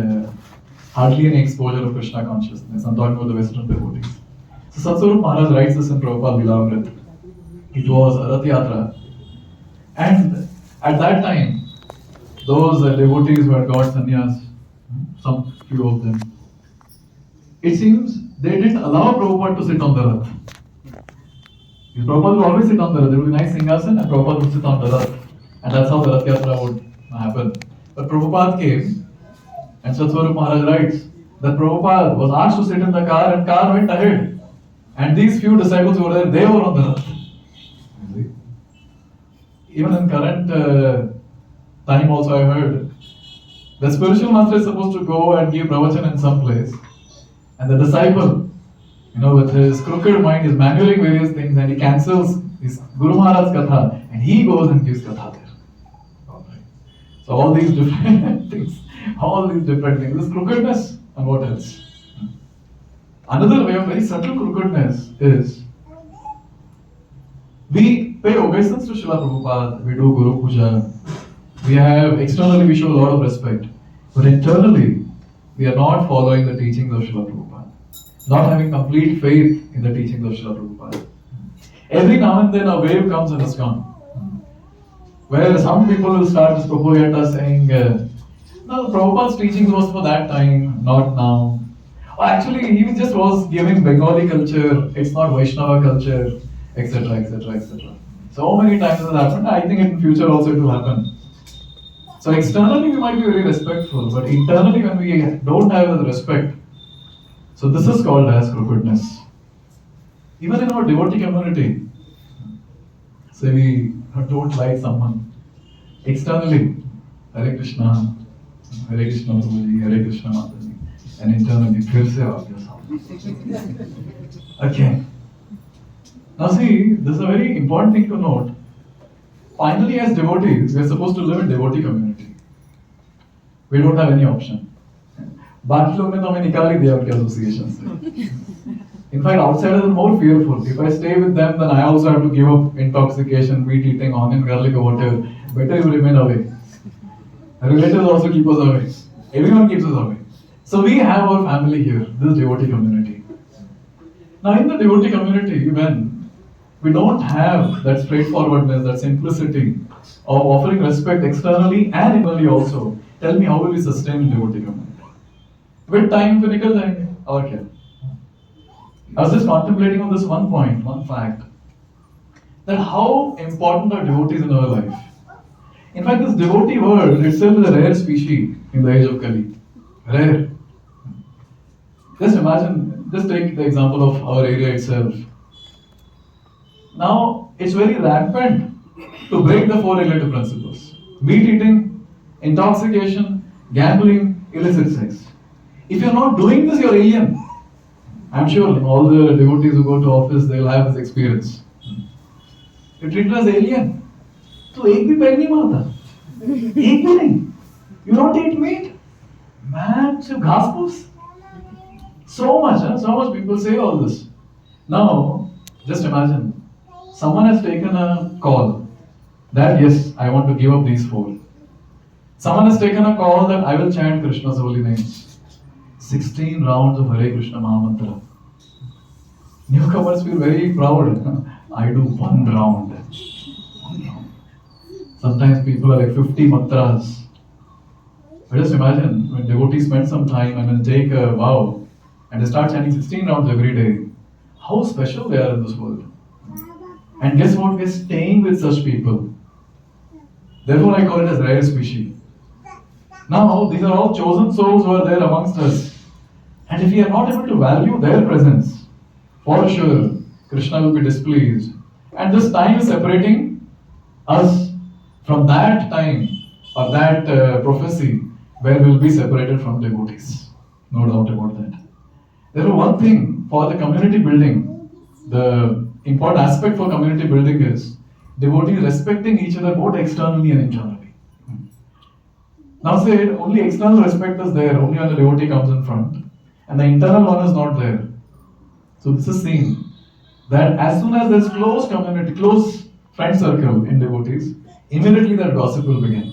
hardly any exposure of Krishna consciousness. I'm talking about the Western devotees. So Satsvarup Maharaj writes this in Prabhupada Lilamrit. It was a Rath Yatra. And at that time, those devotees who had got sannyas, some few of them, it seems they didn't allow Prabhupada to sit on the Rath. Prabhupada would always sit on the Rath. There would be nice singhasan and Prabhupada would sit on the Rath. And that's how the Rath Yatra would happen. But Prabhupada came, and Satsvarup Maharaj writes that Prabhupada was asked to sit in the car, and car went ahead. And these few disciples who were there, they were on the Rath. Even in current time also I heard, the spiritual master is supposed to go and give pravachan in some place. And the disciple, with his crooked mind, is manualing various things and he cancels his Guru Maharaj's katha and he goes and gives katha there. Alright. So all these different things, this crookedness and what else? Another way of very subtle crookedness is we pay obeisance to Srila Prabhupada, we do Guru Puja, externally we show a lot of respect, but internally we are not following the teachings of Srila Prabhupada, not having complete faith in the teachings of Srila Prabhupada. Every now and then a wave comes in ISKCON, where some people will start this propaganda saying, no, Prabhupada's teachings was for that time, not now. Or actually, he just was giving Bengali culture, it's not Vaishnava culture, etc., etc., etc. So many times it has happened. I think in future also it will happen. So externally we might be very respectful, but internally when we don't have the respect, so this is called as crookedness. Even in our devotee community, say we don't like someone, externally, Hare Krishna Prabhuji, Hare Krishna Mataji, and internally, फिर से आ गया सामने. Okay. Now see, this is a very important thing to note. Finally, as devotees, we are supposed to live in devotee community. We don't have any option. बाकी लोग ने तो हमें निकाल ही दिया उनके association से. In fact, outsiders are more fearful. If I stay with them, then I also have to give up intoxication, meat eating, onion garlic or whatever. Better you remain away. Relatives also keep us away. Everyone keeps us away. So we have our family here, this devotee community. Now in the devotee community, when we don't have that straightforwardness, that simplicity of offering respect externally and internally also, tell me how will we sustain devotee community? With time, we nikal jayenge. Aur kya? I was just contemplating on this one point, one fact, that how important are devotees in our life. In fact, this devotee world itself is a rare species in the age of Kali. Rare. Just imagine, just take the example of our area itself. Now, it's very rampant to break the four relative principles. Meat eating, intoxication, gambling, illicit sex. If you're not doing this, you're alien. I'm sure all the devotees who go to office, they'll have this experience. You're treated as alien. तो एक भी पैर नहीं मारता, एक भी नहीं. You don't eat meat, man. सिर्फ घास फूस. So much people say all this. Now, just imagine, someone has taken a call that yes, I want to give up these four. Someone has taken a call that I will chant Krishna's holy names. 16 rounds of Hare Krishna Mahamantra. Newcomers feel very proud. I do one round. Sometimes people are like 50 mantras. But just imagine when devotees spend some time and then take a vow and they start chanting 16 rounds every day, how special they are in this world. And guess what? We're staying with such people. Therefore, I call it as rare species. Now, these are all chosen souls who are there amongst us. And if we are not able to value their presence, for sure, Krishna will be displeased. And this time is separating us from that time or that prophecy where we will be separated from devotees. No doubt about that. Therefore, one thing for the community building, the important aspect for community building is devotees respecting each other both externally and internally. Now say only external respect is there only when the devotee comes in front and the internal one is not there. So this is seen that as soon as there is close community, close friend circle in devotees, immediately that gossip will begin.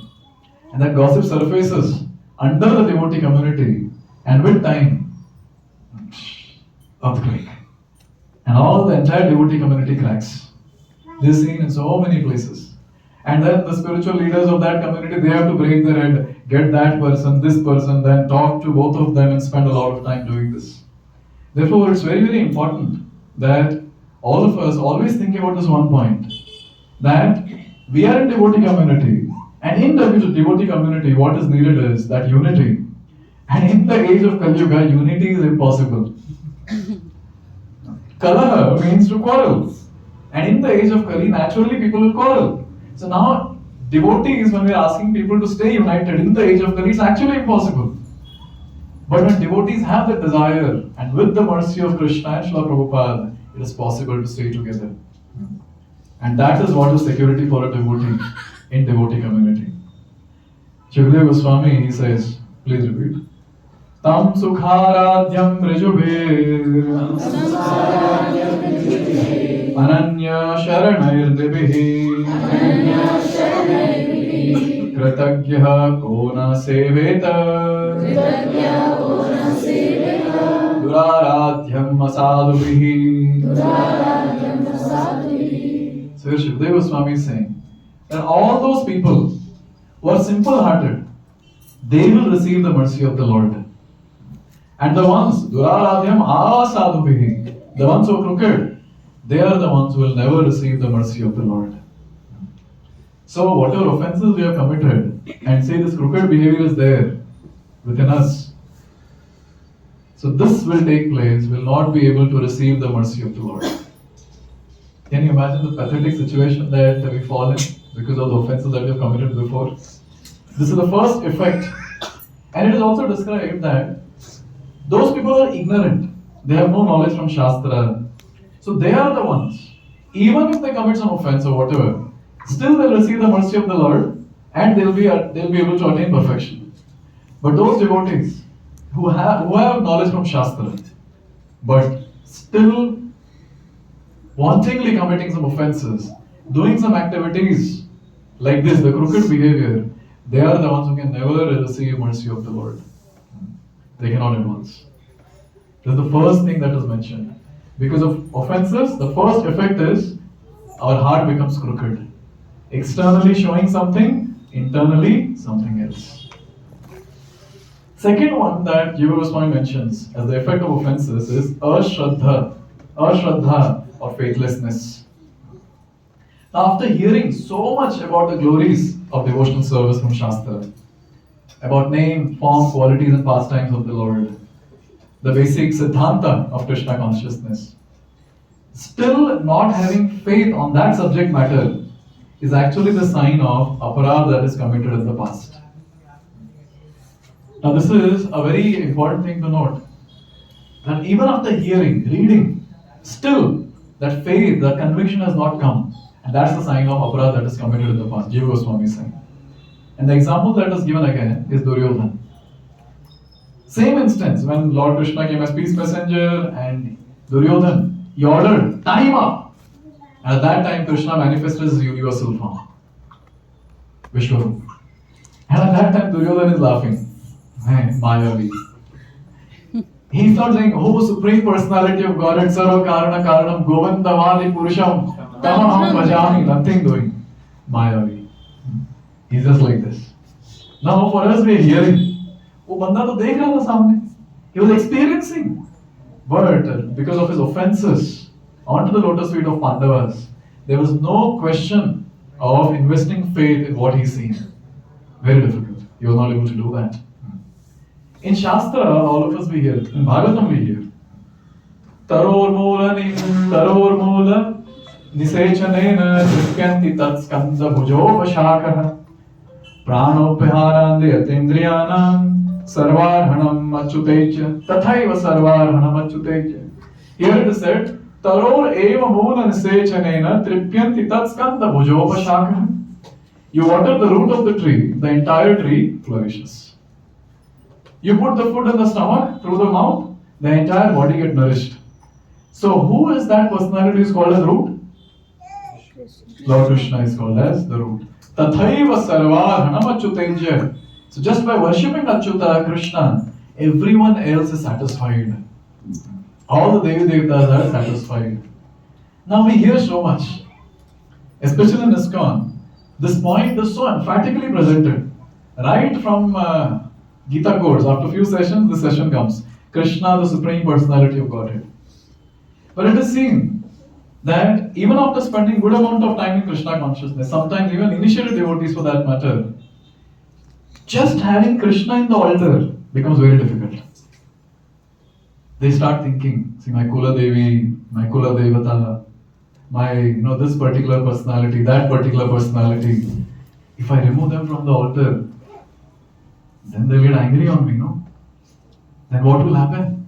And that gossip surfaces under the devotee community and with time, earthquake. And all the entire devotee community cracks. This is seen in so many places. And then the spiritual leaders of that community, they have to break their head, get that person, this person, then talk to both of them and spend a lot of time doing this. Therefore, it's very, very important that all of us always think about this one point, that we are in devotee community, And in the devotee community, what is needed is that unity. And in the age of Kali Yuga, unity is impossible. Kalaha means to quarrel. And in the age of Kali, naturally people will quarrel. So now, devotees, when we are asking people to stay united in the age of Kali, it's actually impossible. But when devotees have the desire, and with the mercy of Krishna and Srila Prabhupada, it is possible to stay together. And that is what is security for a devotee in devotee community. Shukadeva Goswami, he says, please repeat. Tam sukharadhyam rijubhir ananya sharanairdibhi kritagyaha kona seveta duraradhyam asadubhi. So here Shukadeva Goswami is saying that all those people who are simple-hearted, they will receive the mercy of the Lord. And the ones, duraradhyam asadubhi, the ones who are crooked, they are the ones who will never receive the mercy of the Lord. So whatever offenses we have committed, and say this crooked behavior is there within us, so this will take place, will not be able to receive the mercy of the Lord. Can you imagine the pathetic situation that we fall in because of the offenses that we have committed before? This is the first effect. And it is also described that those people are ignorant. They have no knowledge from Shastra. So they are the ones, even if they commit some offense or whatever, still they'll receive the mercy of the Lord and they'll be able to attain perfection. But those devotees who have knowledge from Shastra, but still wantingly committing some offenses, doing some activities like this, the crooked behavior, they are the ones who can never receive mercy of the Lord. They cannot advance. This is the first thing that is mentioned. Because of offenses, the first effect is our heart becomes crooked. Externally showing something, internally something else. Second one that Jiva Goswami mentions as the effect of offenses is ashraddha or faithlessness. Now, after hearing so much about the glories of devotional service from Shastra, about name, form, qualities and pastimes of the Lord, the basic siddhanta of Krishna consciousness, still not having faith on that subject matter is actually the sign of aparadha that is committed in the past. Now this is a very important thing to note, that even after hearing, reading, still that faith, that conviction has not come, and that's the sign of aparadha that is committed in the past. Jiva Goswami is saying. And the example that is given again is Duryodhana. Same instance, when Lord Krishna came as peace messenger and Duryodhana, he ordered, time up. And at that time, Krishna manifested his universal form, Vishwarup. And at that time, Duryodhana is laughing. Man, Mayavi. He's not saying, oh, Supreme Personality of Godhead, Sarva Karana Karanam, Govindavadi Purusham, Tamaham Bhajami, nothing doing. Mayavi. He's just like this. Now, for us, we are hearing. वो बंदा तो देख रहा था सामने. He was experiencing. But because of his offenses onto the lotus feet of Pandavas, there was no question of investing faith in what he's seen. Very difficult. He was not able to do that. In Shastra, all of us we hear, in Bhagavatam we hear, Taror Moola Nisechanena Tripyanti Tatskanda Bhujopashakaha Pranopyaharande Atindriyanam Sarvarhanam Achyutecha Tathaiva Sarvarhanam Achyutecha. Here it is said, Taror Eva Moola Nisechanena Tripyanti Tatskanda Bhujopashakaha. You water the root of the tree, the entire tree flourishes. You put the food in the stomach, through the mouth, the entire body gets nourished. So who is that personality who is called as root? Lord Krishna is called as the root. Tathaiva sarvarhanam achyutenja. So just by worshipping Achyuta, Krishna, everyone else is satisfied. All the Devi Devatas are satisfied. Now we hear so much, especially in ISKCON. This point is so emphatically presented. Right from Gita codes, after a few sessions, this session comes. Krishna, the Supreme Personality of Godhead. But it is seen that even after spending good amount of time in Krishna consciousness, sometimes even initial devotees for that matter, just having Krishna in the altar becomes very difficult. They start thinking, see my Kula Devi, my Kula Devata, my this particular personality, that particular personality. If I remove them from the altar, then they'll get angry on me, no? Then what will happen?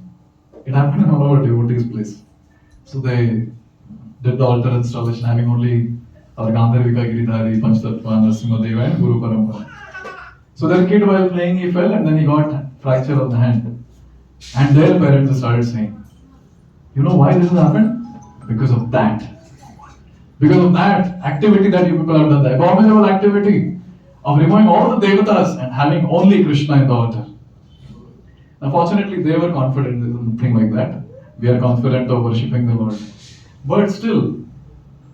It happened in one of our devotees' place. So they did the altar installation having only our Gandharvika Giridhari, Panchtattva, Narasimha and Guru Parampara. So their kid while playing he fell and then he got fracture of the hand. And their parents started saying, you know why this has happened? Because of that. Because of that activity that you people have done, the abominable activity of removing all the devatas and having only Krishna in the altar. Now fortunately they were confident in nothing like that. We are confident of worshipping the Lord. But still,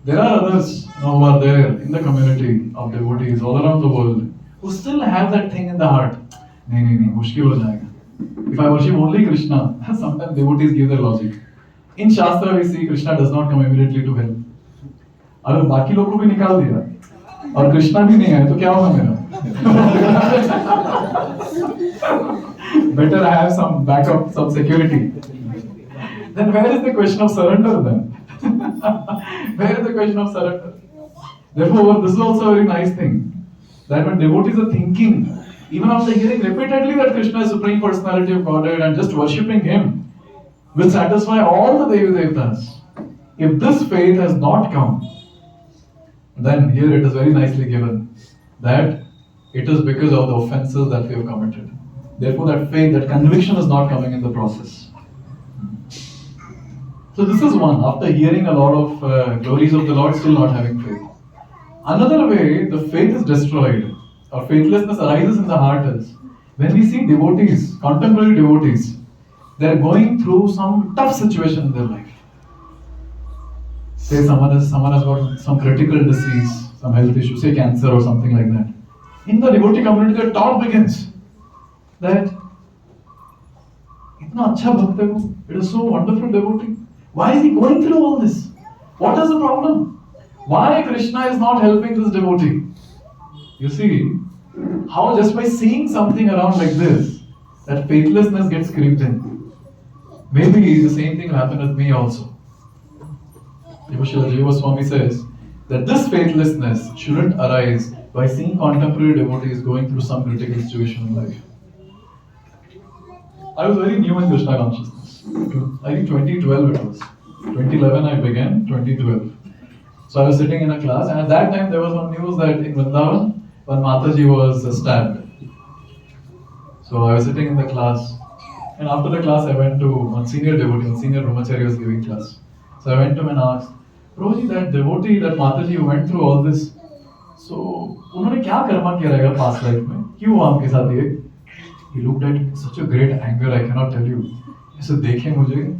there are others who are there in the community of devotees all around the world who still have that thing in the heart. Nahi, mushkil ho jayega. If I worship only Krishna, sometimes devotees give their logic. In Shastra we see Krishna does not come immediately to hell. अगर बाकी लोगों को भी निकाल दिया और कृष्णा भी नहीं आए तो क्या होगा मेरा? Better I have some backup, some security. Then where is the question of surrender then? Where is the question of surrender? Therefore, this is also a very nice thing. That when devotees are thinking, even after hearing repeatedly that Krishna is Supreme Personality of Godhead and just worshipping Him will satisfy all the Devi Devatas. If this faith has not come, then here it is very nicely given that it is because of the offenses that we have committed. Therefore, that faith, that conviction is not coming in the process. So this is one, after hearing a lot of glories of the Lord, still not having faith. Another way the faith is destroyed, or faithlessness arises in the heart is, when we see devotees, contemporary devotees, they are going through some tough situation in their life. Say someone has got some critical disease, some health issue, say cancer or something like that. In the devotee community, the talk begins that itna acha bhakt hai wo, it is so wonderful devotee. Why is he going through all this? What is the problem? Why Krishna is not helping this devotee? You see, how just by seeing something around like this, that faithlessness gets creeped in. Maybe the same thing will happen with me also. Srila Jiva Swami says that this faithlessness shouldn't arise by seeing contemporary devotees going through some critical situation in life. I was very new in Krishna consciousness. I think 2012 it was. 2011 I began, 2012. So I was sitting in a class and at that time there was one news that in Vrindavan, one Mataji was stabbed. So I was sitting in the class and after the class I went to one senior devotee, one senior brahmachari was giving class. So I went to him and asked, Prabhuji, that devotee, that Mataji who went through all this, so उन्होंने क्या कर्मा किया रहेगा past life में? क्यों हुआ उनके साथ ये? He looked at me in such a great anger, I cannot tell you. ऐसे देखे मुझे,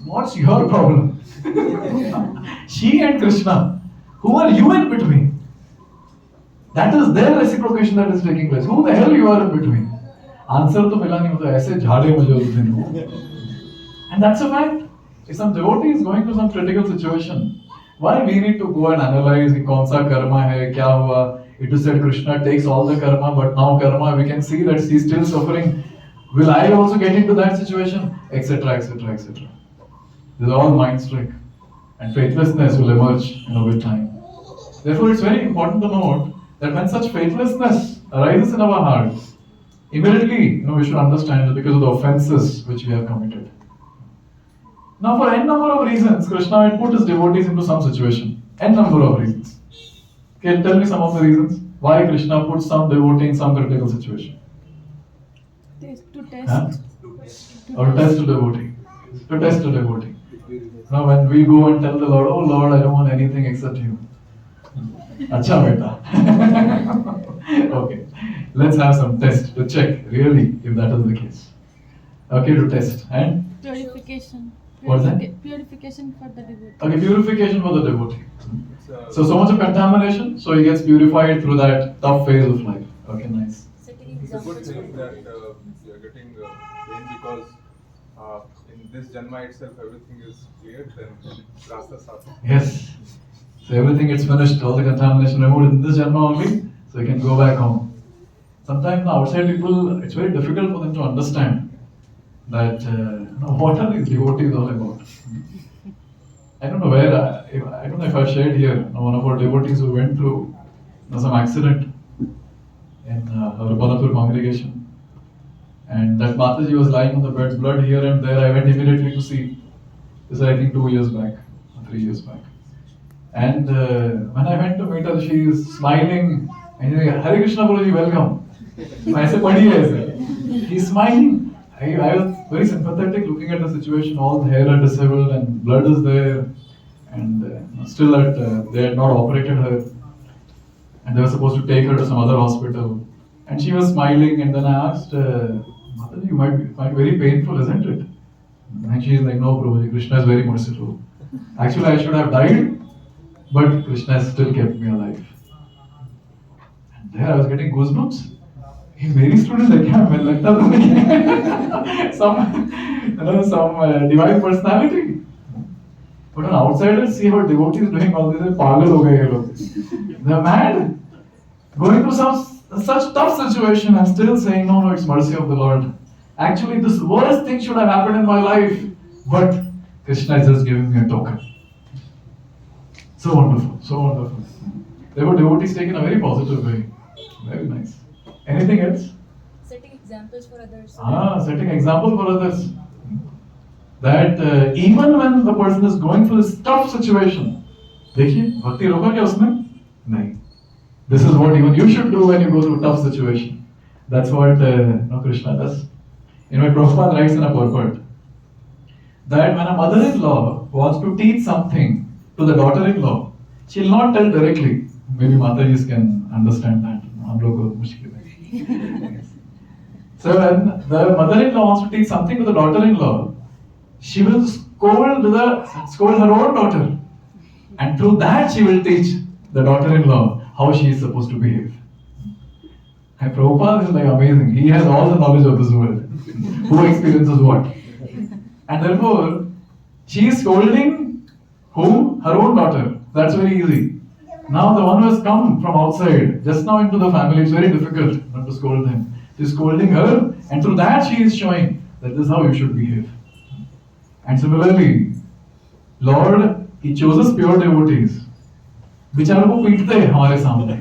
what's your problem? She and Krishna, who are you in between? That is their reciprocation that is taking place. Who the hell you are in between? Answer तो मिला नहीं, मतलब ऐसे झाड़े मुझे उस दिन. And that's a fact. If some devotee is going through some critical situation, why we need to go and analyze kaun sa karma hai, kya hua? It is said Krishna takes all the karma, but now karma we can see that she is still suffering. Will I also get into that situation? Etc. etc. etc. This is all mind trick, and faithlessness will emerge with time. Therefore, it's very important to note that when such faithlessness arises in our hearts, immediately we should understand it because of the offenses which we have committed. Now, for n number of reasons, Krishna might put his devotees into some situation. N number of reasons. Okay, tell me some of the reasons why Krishna puts some devotee in some critical situation. To test. Huh? Or to test a devotee. To test a devotee. Now, when we go and tell the Lord, oh Lord, I don't want anything except you. Acha beta. Okay, let's have some test to check really if that is the case. Okay, to test. And? Purification. What's that? Purification for the devotee. Okay, purification for the devotee. So much of contamination, so he gets purified through that tough phase of life. Okay, nice. It's a good thing that we are getting pain because in this Janma itself everything is cleared, then Rasta starts. Yes. So everything gets finished, all the contamination removed in this Janma only, so you can go back home. Sometimes the outside people, it's very difficult for them to understand that what are these devotees all about. I don't know where, I don't know if I shared here, one of our devotees who went through some accident in our Balapur congregation. And that Mataji was lying on the bed, blood here and there. I went immediately to see. This is I think 2 years back, or 3 years back. And when I went to meet her, she is smiling. And she's like, Hare Krishna Guruji, welcome. I said, "Padhiye aise." He's smiling. I was very sympathetic looking at the situation. All the hair are disabled and blood is there. And still they had not operated her. And they were supposed to take her to some other hospital. And she was smiling. And then I asked, Mataji, you might be very painful, isn't it? And she is like, no, Prabhuji, Krishna is very merciful. Actually, I should have died, but Krishna has still kept me alive. And there I was getting goosebumps. In many students, I can't some divine personality. But on outsiders, see how devotees doing all this, pagal ho gaye ye log. They're mad. Going through such tough situation and still saying, no, it's mercy of the Lord. Actually, this worst thing should have happened in my life, but Krishna is just giving me a token. So wonderful, so wonderful. They were devotees taken in a very positive way. Very nice. Anything else? Setting examples for others. Setting example for others. That even when the person is going through this tough situation, देखिए भक्ति रोका क्या उसने? नहीं. This is what even you should do when you go through a tough situation. That's what Krishna does. In fact, Prabhupada writes in a purport that when a mother-in-law wants to teach something to the daughter-in-law, she'll not tell directly. Maybe Matajis can understand that. हम लोग को मुश्किल है. So when the mother-in-law wants to teach something to the daughter-in-law, she will scold her own daughter, and through that she will teach the daughter-in-law how she is supposed to behave. And Prabhupada is like amazing. He has all the knowledge of this world. Who experiences what? And therefore, she is scolding who? Her own daughter. That's very easy. Now the one who has come from outside, just now into the family, it's very difficult not to scold him. She's scolding her, and through that she is showing that this is how you should behave. And similarly, Lord, He chooses pure devotees. बेचारों को पीटते हैं हमारे सामने,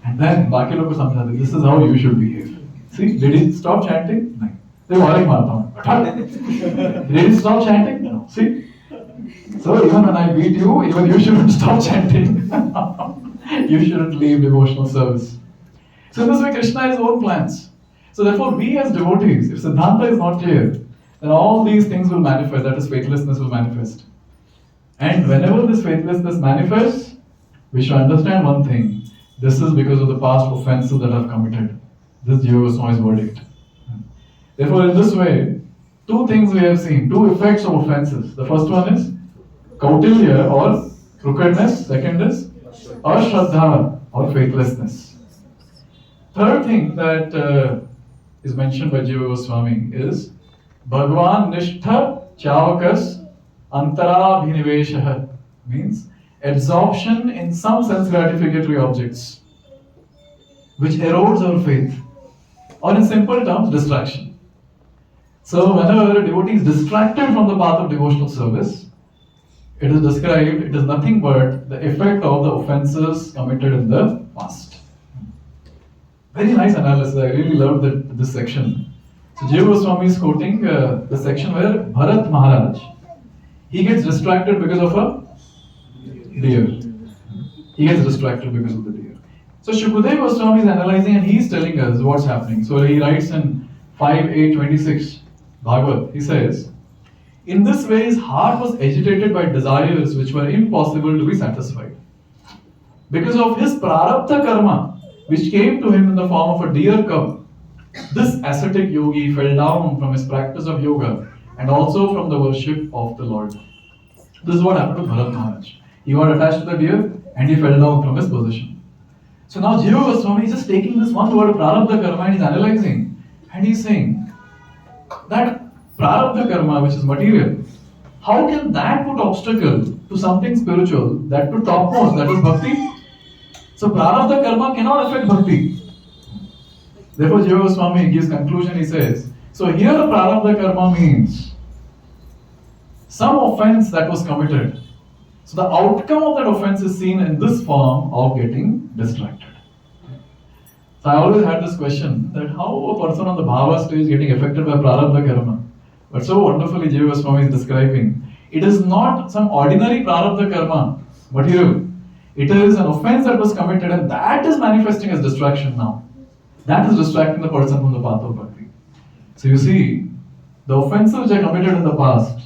and then बाकी लोग को समझाते, this is how you should behave. See, did he stop chanting? नहीं. देखो और एक मारता हूँ. Did he stop chanting? No. See. So even when I beat you, even you shouldn't stop chanting. You shouldn't leave devotional service. So in this way, Krishna has his own plans. So therefore, we as devotees, if Siddhanta is not clear, then all these things will manifest. That is, faithlessness will manifest. And whenever this faithlessness manifests, we should understand one thing. This is because of the past offenses that I've committed. This is Jiva Goswami's verdict. Therefore, in this way, two things we have seen, two effects of offenses. The first one is Kautilya or crookedness. Second is Ashraddha or faithlessness. Third thing that is mentioned by Jiva Goswami is Bhagwan Nishtha Chavakas Antarabhiniveshah, means absorption in some sense gratificatory objects, which erodes our faith, or in simple terms, distraction. So whenever a devotee is distracted from the path of devotional service, it is described, it is nothing but the effect of the offenses committed in the past. Very nice analysis. I really loved this section. So Jiva Goswami is quoting the section where Bharat Maharaj, he gets distracted because of a deer. He gets distracted because of the deer. So Shukadeva Goswami is analyzing and he is telling us what's happening. So he writes in 5.8.26 Bhagavad, he says, in this way his heart was agitated by desires which were impossible to be satisfied. Because of his prarabdha karma, which came to him in the form of a deer cub, this ascetic yogi fell down from his practice of yoga and also from the worship of the Lord. This is what happened to Bharat Maharaj. He got attached to the deer and he fell down from his position. So now Jiva Goswami is just taking this one word, prarabdha karma, and he's analyzing. And he's saying that prarabdha karma, which is material, how can that put obstacle to something spiritual, that to topmost, that is bhakti? So prarabdha karma cannot affect bhakti. Therefore, Jiva Goswami gives conclusion, he says, so here prarabdha karma means some offense that was committed. So the outcome of that offense is seen in this form of getting distracted. So I always had this question that how a person on the bhava stage getting affected by prarabdha karma. But so wonderfully Jiva Goswami is describing, it is not some ordinary prarabdha karma, material. It is an offense that was committed and that is manifesting as distraction now. That is distracting the person from the path of bhakti. So you see, the offenses which are committed in the past,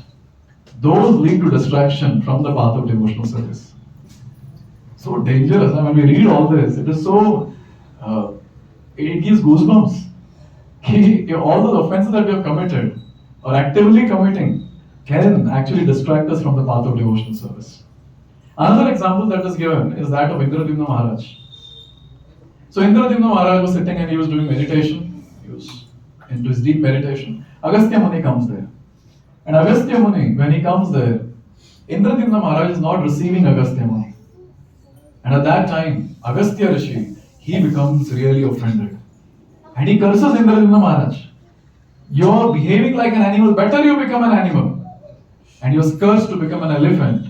those lead to distraction from the path of devotional service. So dangerous. And when we read all this, it is so, it gives goosebumps. All those offenses that we have committed or actively committing can actually distract us from the path of devotional service. Another example that is given is that of Indradimna Maharaj. So Indradimna Maharaj was sitting and he was doing meditation. He was into his deep meditation. Agastya Muni comes there. And Agastya Muni, when he comes there, Indradimna Maharaj is not receiving Agastya Muni. And at that time, Agastya Rishi, he becomes really offended. And he curses Indradimna Maharaj. You're behaving like an animal, better you become an animal. And he was cursed to become an elephant.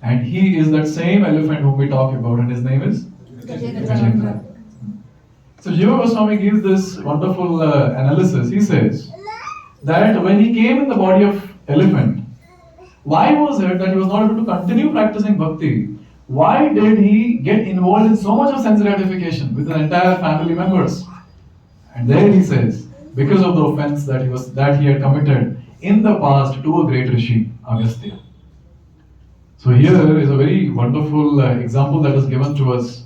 And he is that same elephant whom we talk about, and his name is Gajendra. So Jiva Goswami gives this wonderful analysis. He says that when he came in the body of elephant, why was it that he was not able to continue practicing bhakti? Why did he get involved in so much of sense gratification with his entire family members? And there he says, because of the offense that he had committed in the past to a great rishi, Agastya. So here is a very wonderful example that is given to us,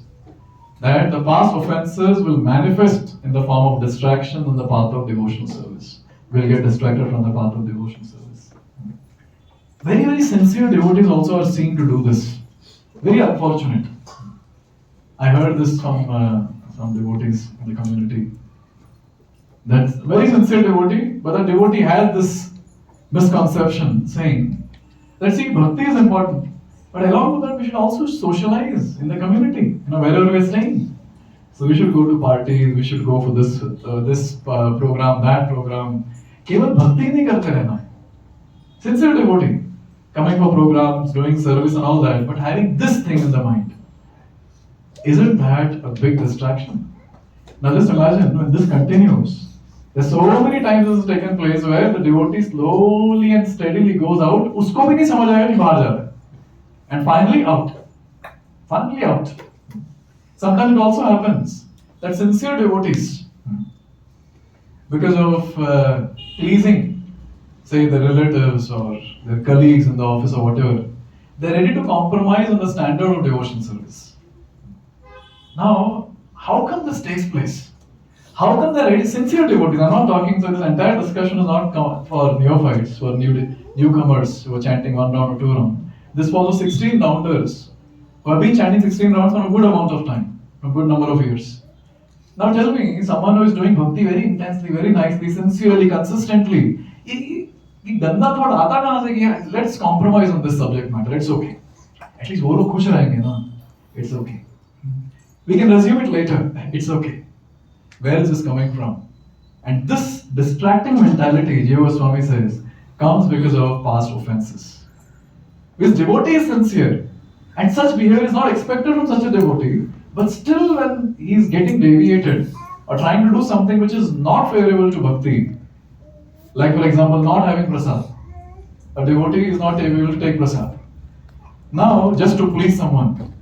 that the past offenses will manifest in the form of distraction on the path of devotional service. We'll get distracted from the path of devotional service. Very, very sincere devotees also are seen to do this. Very unfortunate. I heard this from some devotees in the community. That's very sincere devotee, but the devotee has this misconception saying that see, bhakti is important, but along with that we should also socialize in the community, wherever we are staying. So we should go to parties, we should go for this program, that program. केवल भक्ति नहीं करते रहना. Sincere devotee, coming for programs, doing service and all that, but having this thing in the mind. Isn't that a big distraction? Now just imagine when this continues. There's so many times this has taken place where the devotee slowly and steadily goes out, उसको भी नहीं समझ आएगा कि बाहर जा रहा है. And finally out. Finally out. Sometimes it also happens that sincere devotees, because of pleasing, say their relatives or their colleagues in the office or whatever, they're ready to compromise on the standard of devotion service. Now, how come this takes place? How come they're ready? Sincere devotees, I'm not talking, so this entire discussion is not for neophytes, for newcomers who are chanting 1 round or 2 rounds. This follows 16 rounders who have been chanting 16 rounds for a good amount of time, for a good number of years. Now tell me, someone who is doing bhakti very intensely, very nicely, sincerely, consistently, गंदा thought आता कहाँ से कि let's compromise on this subject matter, it's okay. At least वो लोग खुश रहेंगे ना, it's okay. We can resume it later, it's okay. Where is this coming from? And this distracting mentality, Jiva Goswami says, comes because of past offenses. Because devotee is sincere, and such behavior is not expected from such a devotee, but still when he is getting deviated or trying to do something which is not favorable to bhakti, like for example, not having prasad. A devotee is not able to take prasad. Now, just to please someone.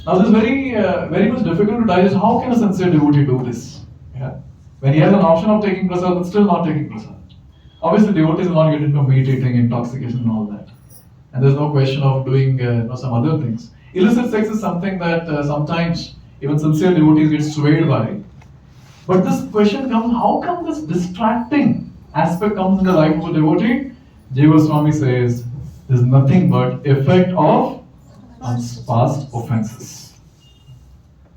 Now, this is very much difficult to digest. How can a sincere devotee do this? Yeah. When he has an option of taking prasad, but still not taking prasad. Obviously, devotees will not get into meat eating, intoxication, and all that. And there's no question of doing some other things. Illicit sex is something that sometimes even sincere devotees get swayed by. But this question comes: how come this distracting aspect comes in the life of a devotee? Jiva Goswami says, there's nothing but effect of past offenses.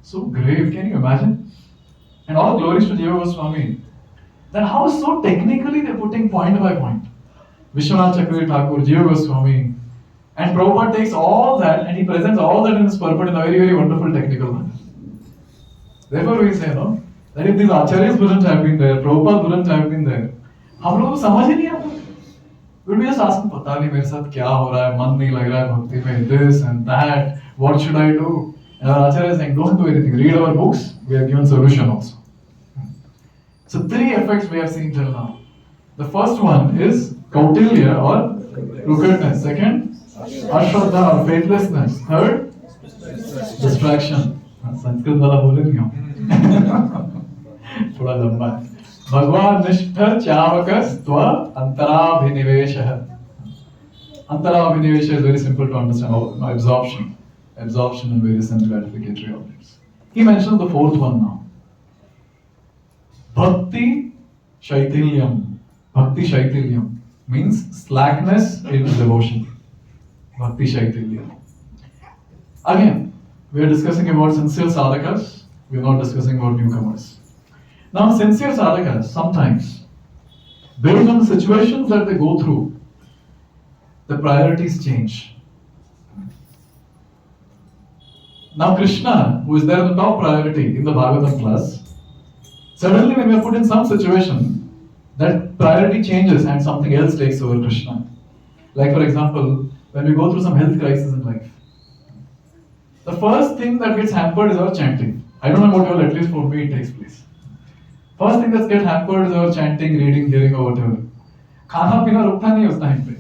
So grave, can you imagine? And all glories to Jiva Goswami, that how so technically they're putting explaining point by point. Vishwanath Chakravarti Thakur, Jiva Goswami, and Prabhupada takes all that and he presents all that in his purport in a very, very wonderful technical manner. Therefore, we say, no, that if these acharyas wouldn't have been there, Prabhupada wouldn't have been there, हम लोग को समझ ही नहीं आता. We'll be just asking, पता नहीं मेरे साथ क्या हो रहा है, मन नहीं लग रहा है भक्ति में, this and that, what should I do? And our acharya is saying, don't do anything, read our books, we have given solution also. So 3 effects we have seen till now. The first one is Kautilya or crookedness. Second, Ashraddha or faithlessness. Third, distraction. Sanskrit वाला बोले नहीं हो. थोड़ा लंबा है. भगवान निष्ठ चावकस त्व अंतराभिनिवेशः. Antarabhinivesha is very simple to understand. Absorption in various sense gratificatory objects. He mentions the 4th one now. Bhakti Shaitilyam. Bhakti Shaitilyam means slackness in devotion. Bhakti Shaitilyam. Again, we are discussing about sincere sadhakas. We are not discussing about newcomers. Now, sincere sadhakas sometimes, based on the situations that they go through, the priorities change. Now Krishna, who is there in the top priority in the Bhagavatam class, suddenly when we are put in some situation, that priority changes and something else takes over Krishna. Like for example, when we go through some health crisis in life, the first thing that gets hampered is our chanting. I don't know about you all, at least for me it takes place. First thing that gets hampered is our chanting, reading, hearing or whatever. खाना पीना रुकता नहीं उस time पे.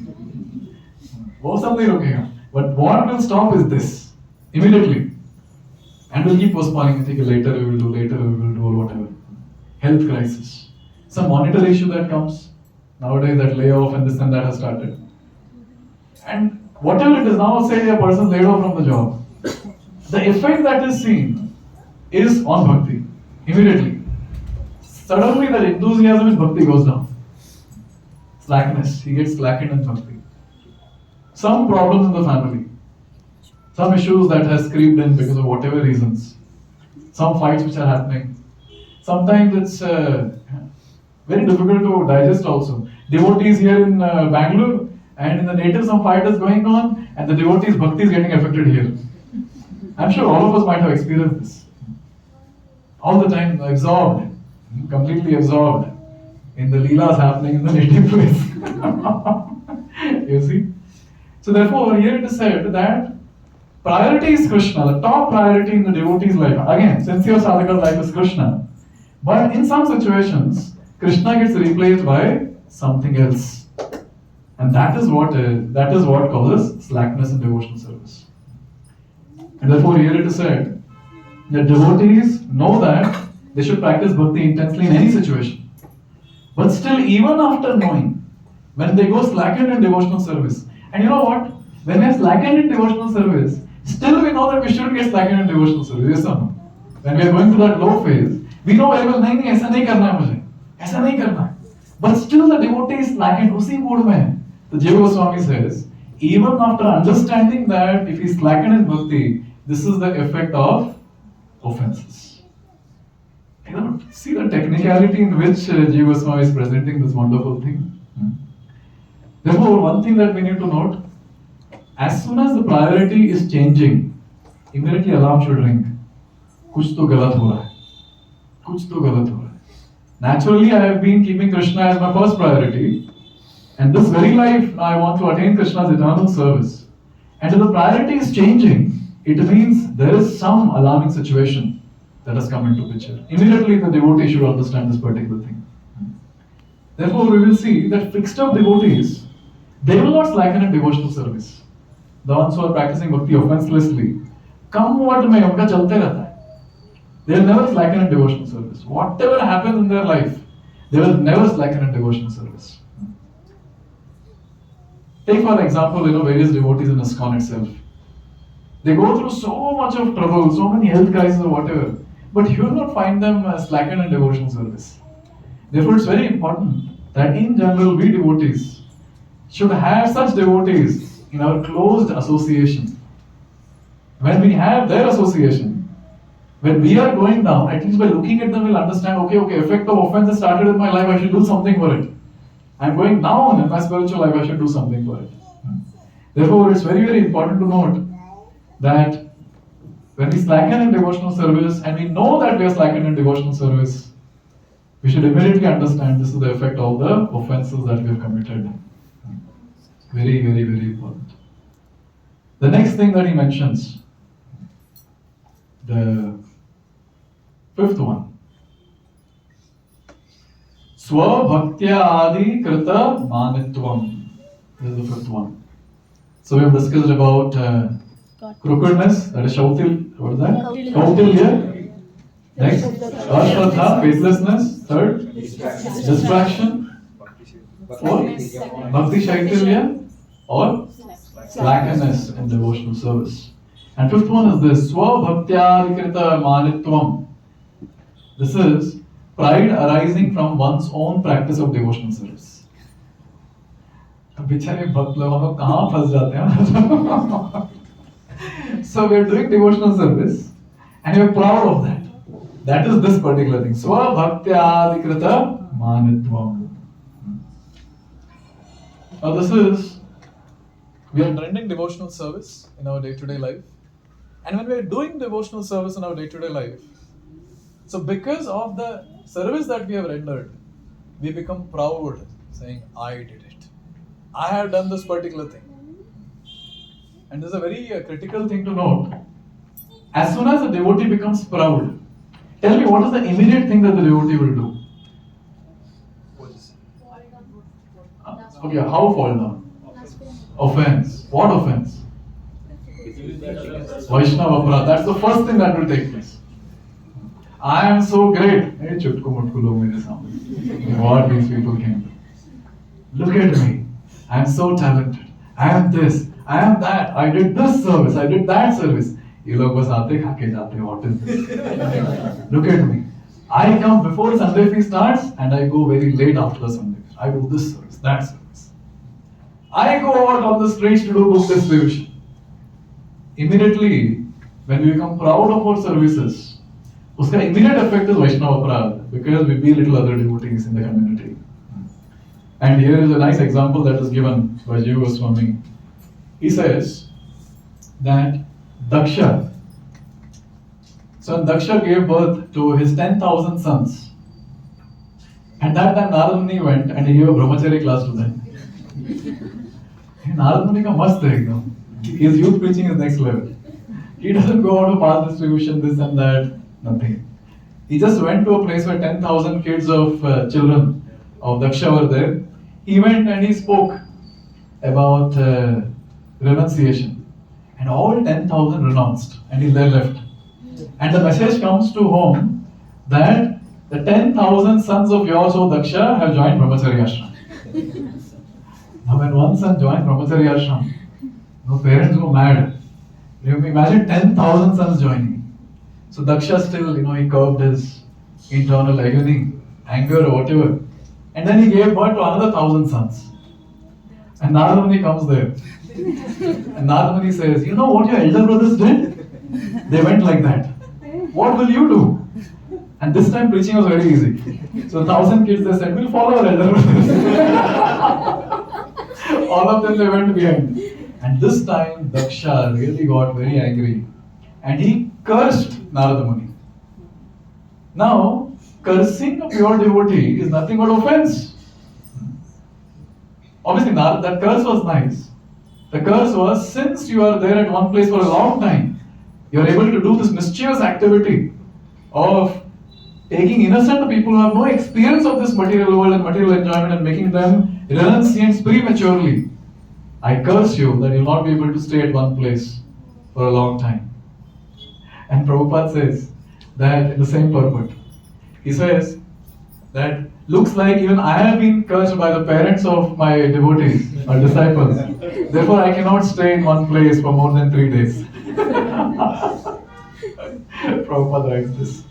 वो सब नहीं रुकेगा. But what will stop is this immediately, and we'll keep postponing. I think later we will do or whatever. Health crisis, some monetary issue that comes nowadays, that layoff and this and that has started, and whatever it is now, say a person laid off from the job, the effect that is seen is on bhakti immediately. Suddenly, the enthusiasm in bhakti goes down. Slackness, he gets slackened in bhakti. Some problems in the family, some issues that has creeped in because of whatever reasons, some fights which are happening. Sometimes it's very difficult to digest also. Devotees here in Bangalore and in the native some fight is going on and the devotees bhakti is getting affected here. I'm sure all of us might have experienced this. All the time absorbed, completely absorbed in the leelas happening in the native place. You see? So therefore, here it is said that priority is Krishna, the top priority in the devotee's life. Again, sincere sadhaka's life is Krishna. But in some situations, Krishna gets replaced by something else. And that is what causes slackness in devotional service. And therefore, here it is said that devotees know that they should practice bhakti intensely in any situation. But still, even after knowing, when they go slackened in devotional service, and you know what? When we are slackened in devotional service, still we know that we shouldn't get slackened in devotional service. Yes or no? When we are going through that low phase, we know very well, नहीं ऐसा नहीं करना है मुझे, ऐसा नहीं करना है. But still the devotee is slackened, उसी mood में है. So Jiva Goswami says, even after understanding that if he is slackened in bhakti, this is the effect of offenses. You know, see the technicality in which Jiva Goswami is presenting this wonderful thing. Therefore, one thing that we need to note, as soon as the priority is changing, immediately alarm should ring. कुछ तो गलत हो रहा है. कुछ तो गलत हो रहा है. Naturally, I have been keeping Krishna as my first priority, and this very life I want to attain Krishna's eternal service. And if the priority is changing, it means there is some alarming situation that has come into picture. Immediately, the devotee should understand this particular thing. Therefore, we will see that fixed up devotees, they will not slacken in devotional service. The ones who are practicing bhakti offenselessly, come what may उनका चलते रहता है. They will never slacken in devotional service. Whatever happens in their life, they will never slacken in devotional service. Take for example, various devotees in ISKCON itself. They go through so much of trouble, so many health crises or whatever, but you will not find them slacken in devotional service. Therefore, it's very important that in general we devotees should have such devotees in our closed association. When we have their association, when we are going down, at least by looking at them, we'll understand, okay, effect of offense has started in my life, I should do something for it. I'm going down in my spiritual life, I should do something for it. Therefore, it's very, very important to note that when we slacken in devotional service and we know that we are slackened in devotional service, we should immediately understand this is the effect of the offenses that we have committed. Very, very, very important. The next thing that he mentions, the fifth one, Swabhaktya adi krita manitvam. This is the fifth one. So we have discussed about crookedness, that is Shautil, what is that? Kautilya. Next, Ashraddha, faithlessness. Third, distraction. Fourth, Bhakti Shaitilya or slackness in devotional service. And fifth one is this, Swabhaktyadikrita manitvam. This is pride arising from one's own practice of devotional service. बेचारे भक्त लोग हम लोग कहाँ फंस जाते हैं. So we are doing devotional service and we are proud of that. That is this particular thing. Swabhaktyadikrita manitvam. Now this is, we are rendering devotional service in our day-to-day life. And when we are doing devotional service in our day-to-day life, so because of the service that we have rendered, we become proud, saying, I did it. I have done this particular thing. And this is a very critical thing to note. As soon as a devotee becomes proud, tell me what is the immediate thing that the devotee will do? Okay, how fall down? Offense. What offense? Vaishnava Aparadha. That's the first thing that will take place. I am so great. Hey, chutku mutku log mere samne. What these people can do. Look at me. I am so talented. I am this. I am that. I did this service. I did that service. ये लोग बस आते खा के जाते. What is this? Look at me. I come before Sunday feast starts and I go very late after the Sunday feast. I do this service, that service. I go out on the streets to do book distribution. Immediately, when we become proud of our services, उसका immediate effect is Vaishnava Aparadha because we belittle other devotees in the community. And here is a nice example that is given by Jiva Goswami. He says that Daksha, so Daksha gave birth to his 10,000 sons. At that time Narad Muni went and he gave a brahmachari class to them. Narad Muni ka mast hai ekdam. His youth preaching is next level. He doesn't go out to pass distribution, this and that, nothing. He just went to a place where 10,000 kids of children of Daksha were there. He went and he spoke about renunciation. And all 10,000 renounced and he left. And the message comes to home that the 10,000 sons of yours, O Daksha, have joined Brahmacharya Ashram. Now when one son joined Brahmacharya Ashram, the parents go mad. You imagine 10,000 sons joining. So Daksha still, he curbed his internal agony, anger or whatever. And then he gave birth to another 1,000 sons. And Narad Muni comes there. And Narad Muni says, you know what your elder brothers did? They went like that. What will you do? And this time preaching was very easy. So 1,000 kids, they said, we'll follow our elder brothers. All of them, they went behind. And this time, Daksha really got very angry. And he cursed Narada Muni. Now, cursing a pure devotee is nothing but offense. Obviously, that curse was nice. The curse was, since you are there at one place for a long time, you are able to do this mischievous activity of taking innocent people who have no experience of this material world and material enjoyment and making them renunciants prematurely. I curse you that you will not be able to stay at one place for a long time. And Prabhupada says that in the same purport. He says that looks like even I have been cursed by the parents of my devotees or disciples. Therefore, I cannot stay in one place for more than 3 days. Prabhupada writes this.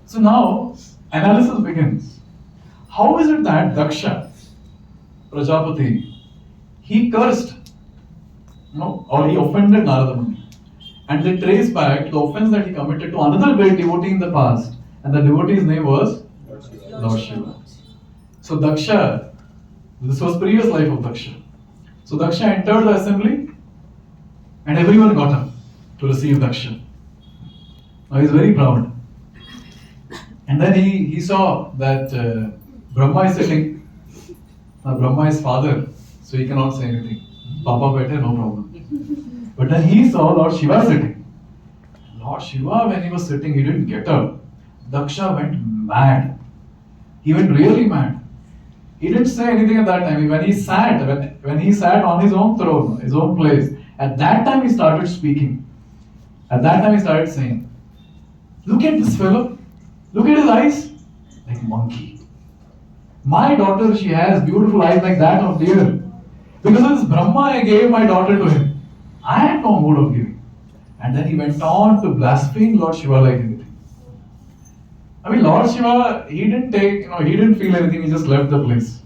So now, analysis begins. How is it that Daksha, Prajapati, he cursed, or he offended Narada Muni? And they trace back to the offense that he committed to another great devotee in the past. And the devotee's name was Lord Shiva. So Daksha This was previous life of Daksha. So Daksha entered the assembly and everyone got up to receive Daksha. Now he's very proud. And then he saw that Brahma is sitting. Now Brahma is father, so he cannot say anything. Papa better, no problem. But then he saw Lord Shiva sitting. Lord Shiva, when he was sitting, he didn't get up. Daksha went mad. He went really mad. He didn't say anything at that time. When he sat on his own throne, his own place, at that time he started speaking. At that time he started saying, "Look at this fellow. Look at his eyes. Like monkey. My daughter, she has beautiful eyes like that of deer. Because of this Brahma, I gave my daughter to him. I had no mood of giving." And then he went on to blaspheme Lord Shiva like anything. I mean, Lord Shiva, he didn't feel anything, he just left the place.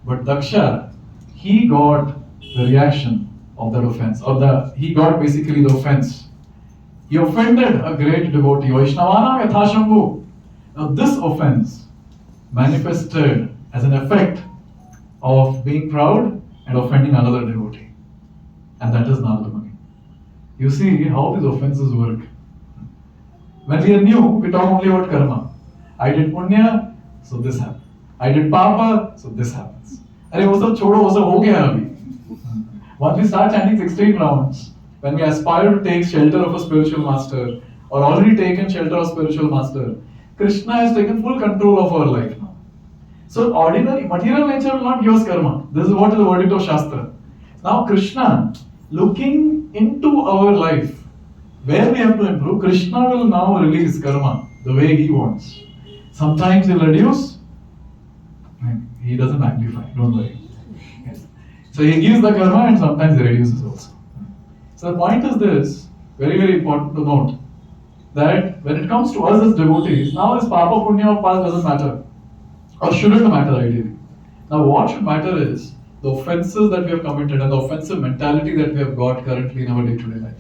But Daksha, he got the reaction of that offense, he got basically the offense. He offended a great devotee, Vaishnavana Yathashambhu. Now this offense manifested as an effect of being proud and offending another devotee. And that is Narada Muni. You see how these offenses work. When we are new, we talk only about karma. I did punya, so this happened. I did papa, so this happens. अरे वो सब छोड़ो, वो सब हो गया अभी. Once we start chanting 16 rounds, when we aspire to take shelter of a spiritual master, or already taken shelter of spiritual master, Krishna has taken full control of our life now. So ordinary material nature will not give us karma. This is what is the verdict of Shastra. Now Krishna, looking into our life, where we have to improve, Krishna will now release karma the way he wants. Sometimes he'll reduce, he doesn't magnify, don't worry. Yes. So he gives the karma and sometimes he reduces also. So the point is this, very very important to note, that when it comes to us as devotees, now this papa punya of past doesn't matter, or shouldn't matter ideally. Now what should matter is the offenses that we have committed and the offensive mentality that we have got currently in our day-to-day life.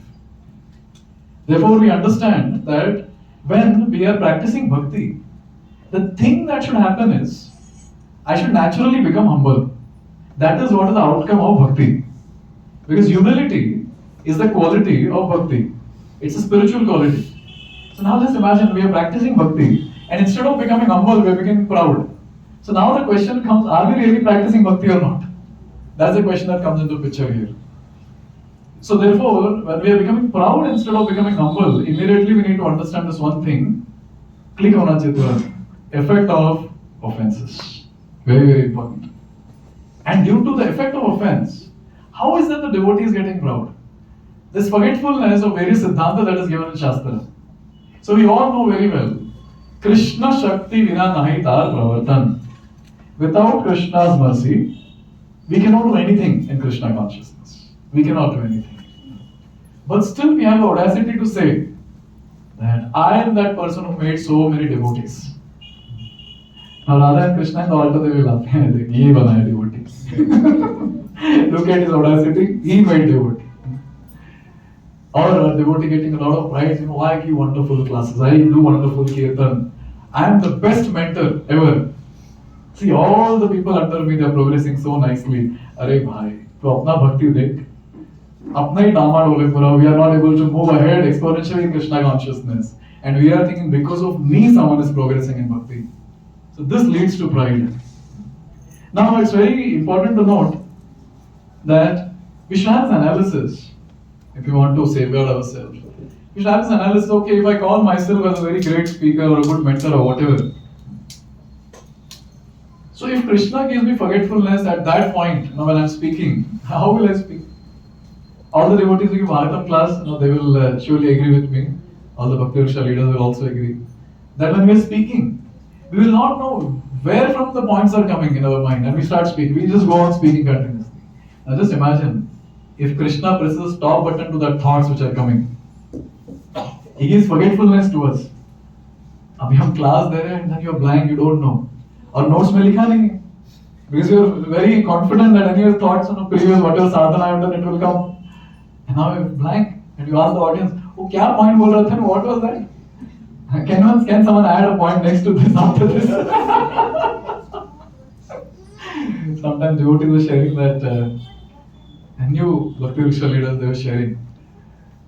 Therefore we understand that when we are practicing bhakti, the thing that should happen is, I should naturally become humble. That is what is the outcome of bhakti. Because humility is the quality of bhakti. It's a spiritual quality. So now just imagine we are practicing bhakti and instead of becoming humble, we are becoming proud. So now the question comes, are we really practicing bhakti or not? That's the question that comes into picture here. So therefore, when we are becoming proud instead of becoming humble, immediately we need to understand this one thing. Click on it. Effect of offenses. Very, very important. And due to the effect of offense, how is that the devotee is getting proud? This forgetfulness of various siddhanta that is given in Shastra. So we all know very well, Krishna Shakti Vina Nahi Tar Pravartan. Without Krishna's mercy, we cannot do anything in Krishna consciousness. We cannot do anything. But still we have the audacity to say that I am that person who made so many devotees. Now Radha and Krishna in the altar, they will laugh. Ye banaya devotee. Look at his audacity. He made devotee. Or a devotee getting a lot of pride. I give wonderful classes. I do wonderful kirtan. I am the best mentor ever. See, all the people under me, they are progressing so nicely. Arey bhai, tu apna bhakti dekh. Apna hi damadole pura. We are not able to move ahead exponentially in Krishna consciousness. And we are thinking because of me someone is progressing in bhakti. So this leads to pride. Now it's very important to note that we should have this analysis if we want to safeguard ourselves. We should have this analysis, okay, if I call myself as a very great speaker or a good mentor or whatever. So if Krishna gives me forgetfulness at that point, when I'm speaking, how will I speak? All the devotees who give Bhagavatam class, they will surely agree with me. All the Bhakti Vriksha leaders will also agree. That when we are speaking, we will not know where from the points are coming in our mind and we start speaking. We just go on speaking continuously. Now just imagine if Krishna presses the stop button to the thoughts which are coming. He gives forgetfulness to us. Abhi hum class de rahe and then you're blank, you don't know. Or notes mein likha nahi. Because you're very confident that any of your thoughts on the previous whatever sadhana I have done, it will come. And now you're blank and you ask the audience, oh, kya point bol raha tha? What was that? Can someone add a point next to this after this? sometimes devotees were sharing that a new Bhakti Riksha leaders they were sharing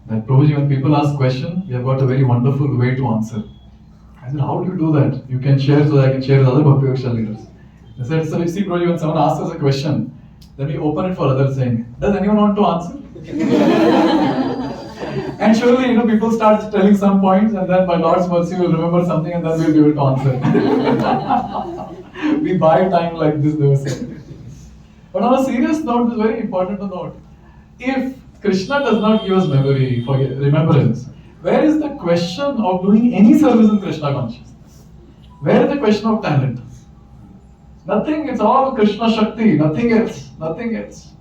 that Prabhuji, when people ask question, we have got a very wonderful way to answer. I said, how do you do that? You can share so that I can share with other Bhakti Riksha leaders. They said, so you see, Prabhuji, when someone asks us a question, then we open it for others saying, does anyone want to answer? And surely, people start telling some points, and then by Lord's mercy, we'll remember something, and then we'll be able to answer. We buy time like this, they were saying. But on a serious note, it's very important to note, if Krishna does not give us memory, remembrance, where is the question of doing any service in Krishna consciousness? Where is the question of talent? Nothing, it's all Krishna Shakti, nothing else, nothing else.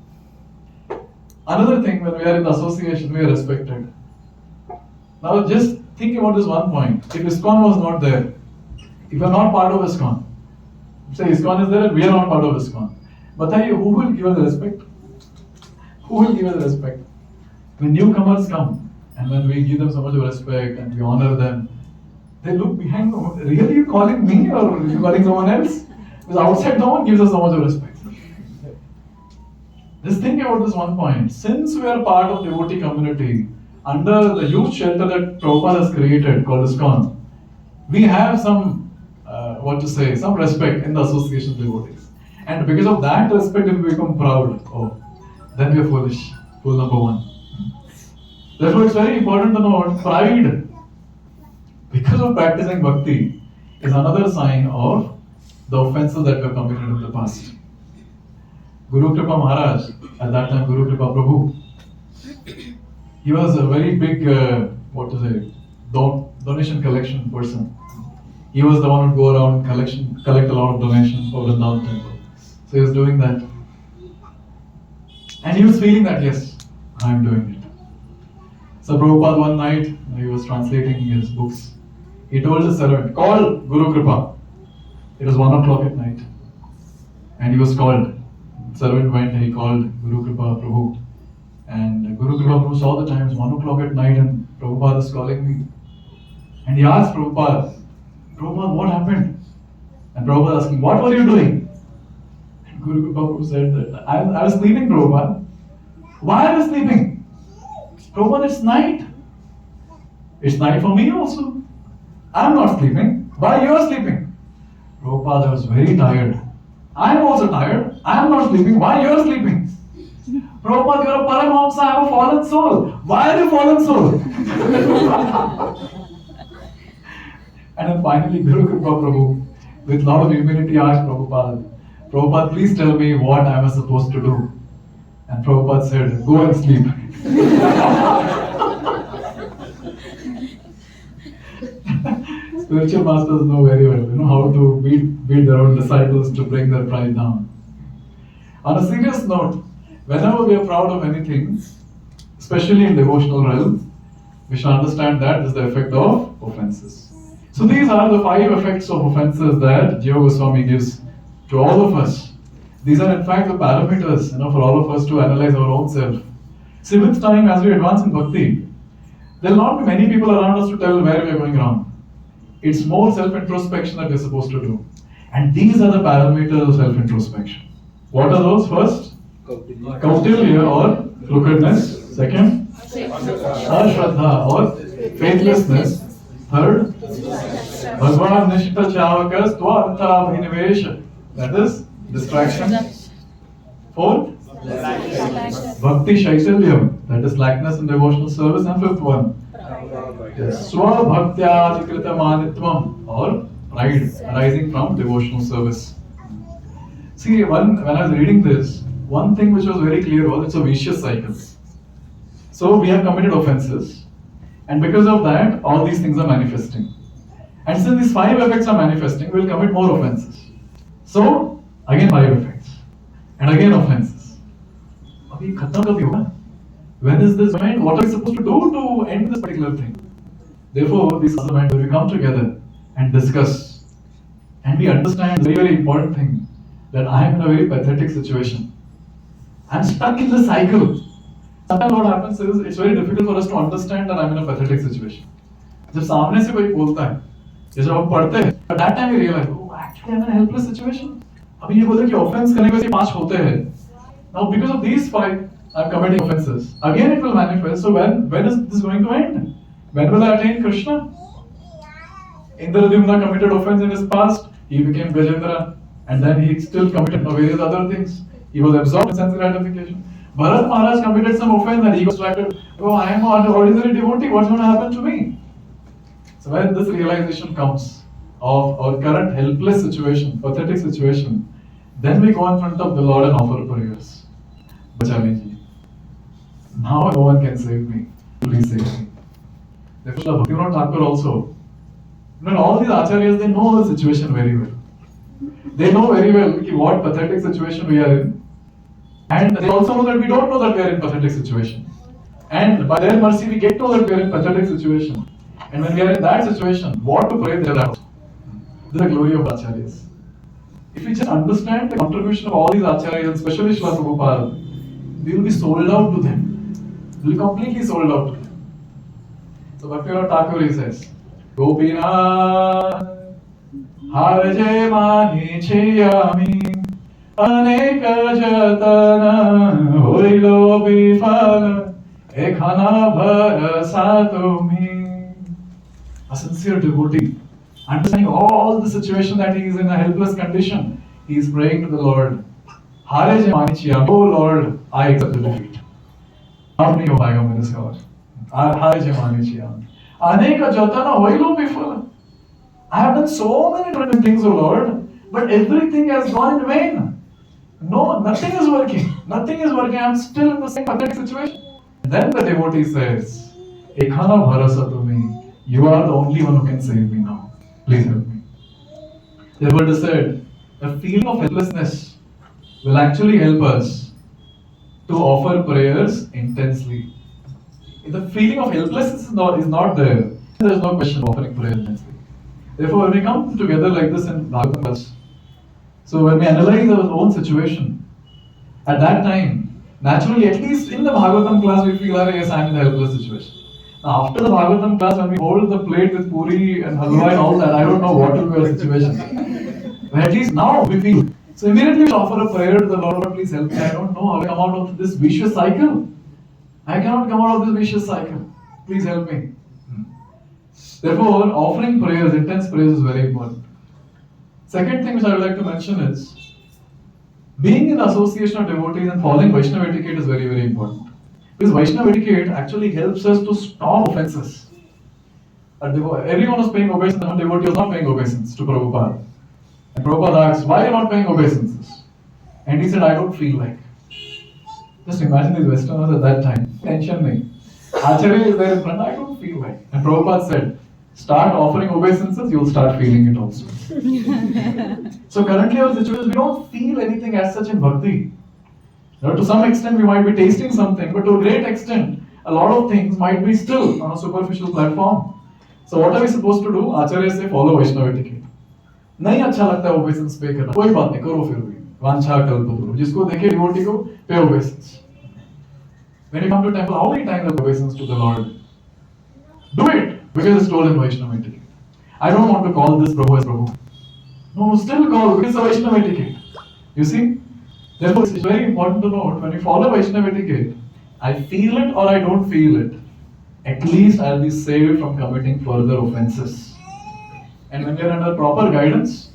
Another thing, when we are in association, we are respected. Now just think about this one point. If ISKCON was not there, if you are not part of ISKCON, say ISKCON is there and we are not part of ISKCON, but who will give us respect? Who will give us respect? When newcomers come and when we give them so much of respect and we honor them, they look behind, really you calling me or you calling someone else? Because outside no one gives us so much of respect. Just think about this one point. Since we are part of the devotee community, under the huge shelter that Prabhupada has created called ISKCON, we have some, some respect in the association of devotees. And because of that respect, if we become proud, then we are foolish. Fool number one. Therefore, it's very important to note, pride, because of practicing bhakti, is another sign of the offenses that we have committed in the past. Guru Kripa Maharaj, at that time Guru Kripa Prabhu, he was a very big, donation collection person. He was the one who would go around collect a lot of donations for Vrindavan temple. So he was doing that. And he was feeling that, yes, I am doing it. So Prabhupada one night, he was translating his books. He told his servant, call Guru Kripa. It was 1 o'clock at night. And he was called. The servant went and he called Guru Kripa Prabhu. And Guru Kripa Prabhu saw the time, it's 1 o'clock at night and Prabhupada is calling me. And he asked Prabhupada, what happened? And Prabhupada asking, what were you doing? And Guru Kripa Prabhu said that, I was sleeping, Prabhupada. Why are you sleeping? Prabhupada, it's night. It's night for me also. I'm not sleeping. Why you are sleeping? Prabhupada, I was very tired. I am also tired. I am not sleeping. Why you are sleeping? Prabhupada, you are a Paramahamsa. I am a fallen soul. Why are you fallen soul? And then finally, Guru Kripa Prabhu, with a lot of humility, asked Prabhupada, please tell me what I am supposed to do. And Prabhupada said, go and sleep. Spiritual masters know very well, how to build their own disciples to bring their pride down. On a serious note, whenever we are proud of anything, especially in devotional realm, we should understand that is the effect of offenses. So these are the 5 effects of offenses that Jiva Goswami gives to all of us. These are in fact the parameters, for all of us to analyze our own self. See, with time, as we advance in bhakti, there will not be many people around us to tell where we are going wrong. It's more self-introspection that we're supposed to do. And these are the parameters of self-introspection. What are those? First, Kautilya or crookedness. Second, Ashraddha or faithlessness. Third, Bhagwan Nishita Chavakas Tvartha Bhinivesha. That is distraction. Fourth, Bhakti Shaitalyam. That is slackness in devotional service. And fifth one, Swabhaktyadikrita Manitvam or pride arising from devotional service. See, when I was reading this, one thing which was very clear was it's a vicious cycle. So we have committed offenses, and because of that, all these things are manifesting. And since these 5 effects are manifesting, we will commit more offenses. So, again 5 effects, and again offenses. When is this mind? What are we supposed to do to end this particular thing? Therefore, these are the minds where we come together and discuss, and we understand the very, very important thing that I am in a very pathetic situation. I'm stuck in the cycle. Sometimes what happens is it's very difficult for us to understand that I'm in a pathetic situation. जब सामने से कोई बोलता है, जब हम पढ़ते हैं, at that time we realize, oh, actually I'm in a helpless situation. अभी ये बोले कि ऑफेंस करने के वैसे 5 होते हैं. Now because of these 5, I'm committing offenses. Again it will manifest. So when is this going to end? When will I attain Krishna? Indradyumna committed offense in his past. He became Gajendra, and then he still committed various other things. He was absorbed in sense gratification. Bharat Maharaj committed some offense and he was distracted. Oh, I am an ordinary devotee. What's going to happen to me? So when this realization comes of our current helpless situation, pathetic situation, then we go in front of the Lord and offer prayers. Bachani ji, now no one can save me. Please save me. Therefore, Bhaktivinoda Thakur also, all these acharyas, they know the situation very well. They know very well what pathetic situation we are in. And they also know that we don't know that we are in pathetic situation. And by their mercy, we get to know that we are in pathetic situation. And when we are in that situation, what to pray, they are out. This is the glory of acharyas. If we just understand the contribution of all these acharyas, and especially Srila Prabhupada, we will be sold out to them. We will be completely sold out to them. So Bhaktivinoda Thakur says, Gopinath, Hare mani chiyami, aneka jatana, hoilo bifala, ekhana bharasa tumi. A sincere devotee, understanding all the situation that he is in a helpless condition, he is praying to the Lord. Hare mani chiyami, oh Lord, I accept the defeat. अब नहीं हो पाएगा मेरे से और. Hare mani chiyami. Aneka jatana hoilo bifala. I have done so many different things, O Lord, but everything has gone in vain. No, nothing is working. Nothing is working. I am still in the same pathetic situation. Then the devotee says, Ekhana bharasa tumi. You are the only one who can save me now. Please help me. Therefore it is said, the feeling of helplessness will actually help us to offer prayers intensely. If the feeling of helplessness is not there, there is no question of offering prayer intensely. Therefore, when we come together like this in Bhagavatam class, so when we analyze our own situation, at that time, naturally, at least in the Bhagavatam class, we feel, yes, I am in a helpless situation. Now, after the Bhagavatam class, when we hold the plate with puri and halwa and all that, I don't know what will be our situation. But at least now we feel. So immediately we offer a prayer to the Lord, please help me. I don't know how to come out of this vicious cycle. I cannot come out of this vicious cycle. Please help me. Therefore, offering prayers, intense prayers is very important. Second thing which I would like to mention is, being in the association of devotees and following Vaishnava etiquette is very, very important. Because Vaishnava etiquette actually helps us to stop offenses. Everyone was paying obeisance, and one devotee was not paying obeisance to Prabhupada. And Prabhupada asked, why are you not paying obeisances? And he said, I don't feel like. Just imagine these Westerners at that time. Tension nahi. Acharya is there in front, I don't feel like. And Prabhupada said, start offering obeisances, you'll start feeling it also. So currently our situation is we don't feel anything as such in bhakti. To some extent we might be tasting something, but to a great extent, a lot of things might be still on a superficial platform. So what are we supposed to do? Acharya say follow Vaishnava etiquette. नहीं अच्छा लगता है obeisance पे करना, कोई बात नहीं, करो फिर भी. वांछा कल्पतरु, जिसको देखे devotee को pay obeisance. When you come to temple, how many times have obeisance to the Lord? Do it, because it's told in Vaishnava etiquette. I don't want to call this Prabhu as Prabhu. No, still call, because it's a Vaishnava etiquette. You see? Therefore, it's very important to note, when you follow Vaishnava etiquette, I feel it or I don't feel it, at least I'll be saved from committing further offenses. And when we are under proper guidance,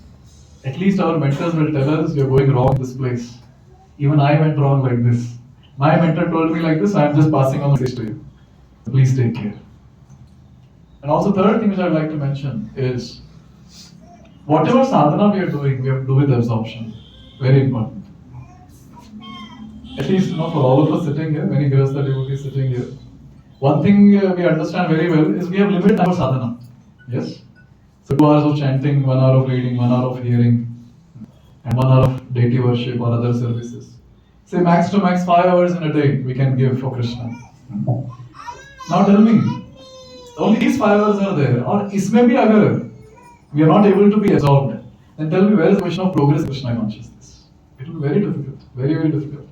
at least our mentors will tell us you're going wrong in this place. Even I went wrong like this. My mentor told me like this, I am just passing on the message to you. Please take care. And also third thing which I would like to mention is, whatever sadhana we are doing, we have to do with absorption. Very important. At least for all of us sitting here, many Grihastha devotees sitting here, one thing we understand very well is we have limited time for sadhana. Yes? So 2 hours of chanting, 1 hour of reading, 1 hour of hearing, and 1 hour of deity worship or other services. Say max to max 5 hours in a day we can give for Krishna. Now tell me, only these 5 hours are there, or isme bhi agar we are not able to be absorbed, then tell me where is the question of progress in Krishna consciousness? It will be very difficult, very, very difficult.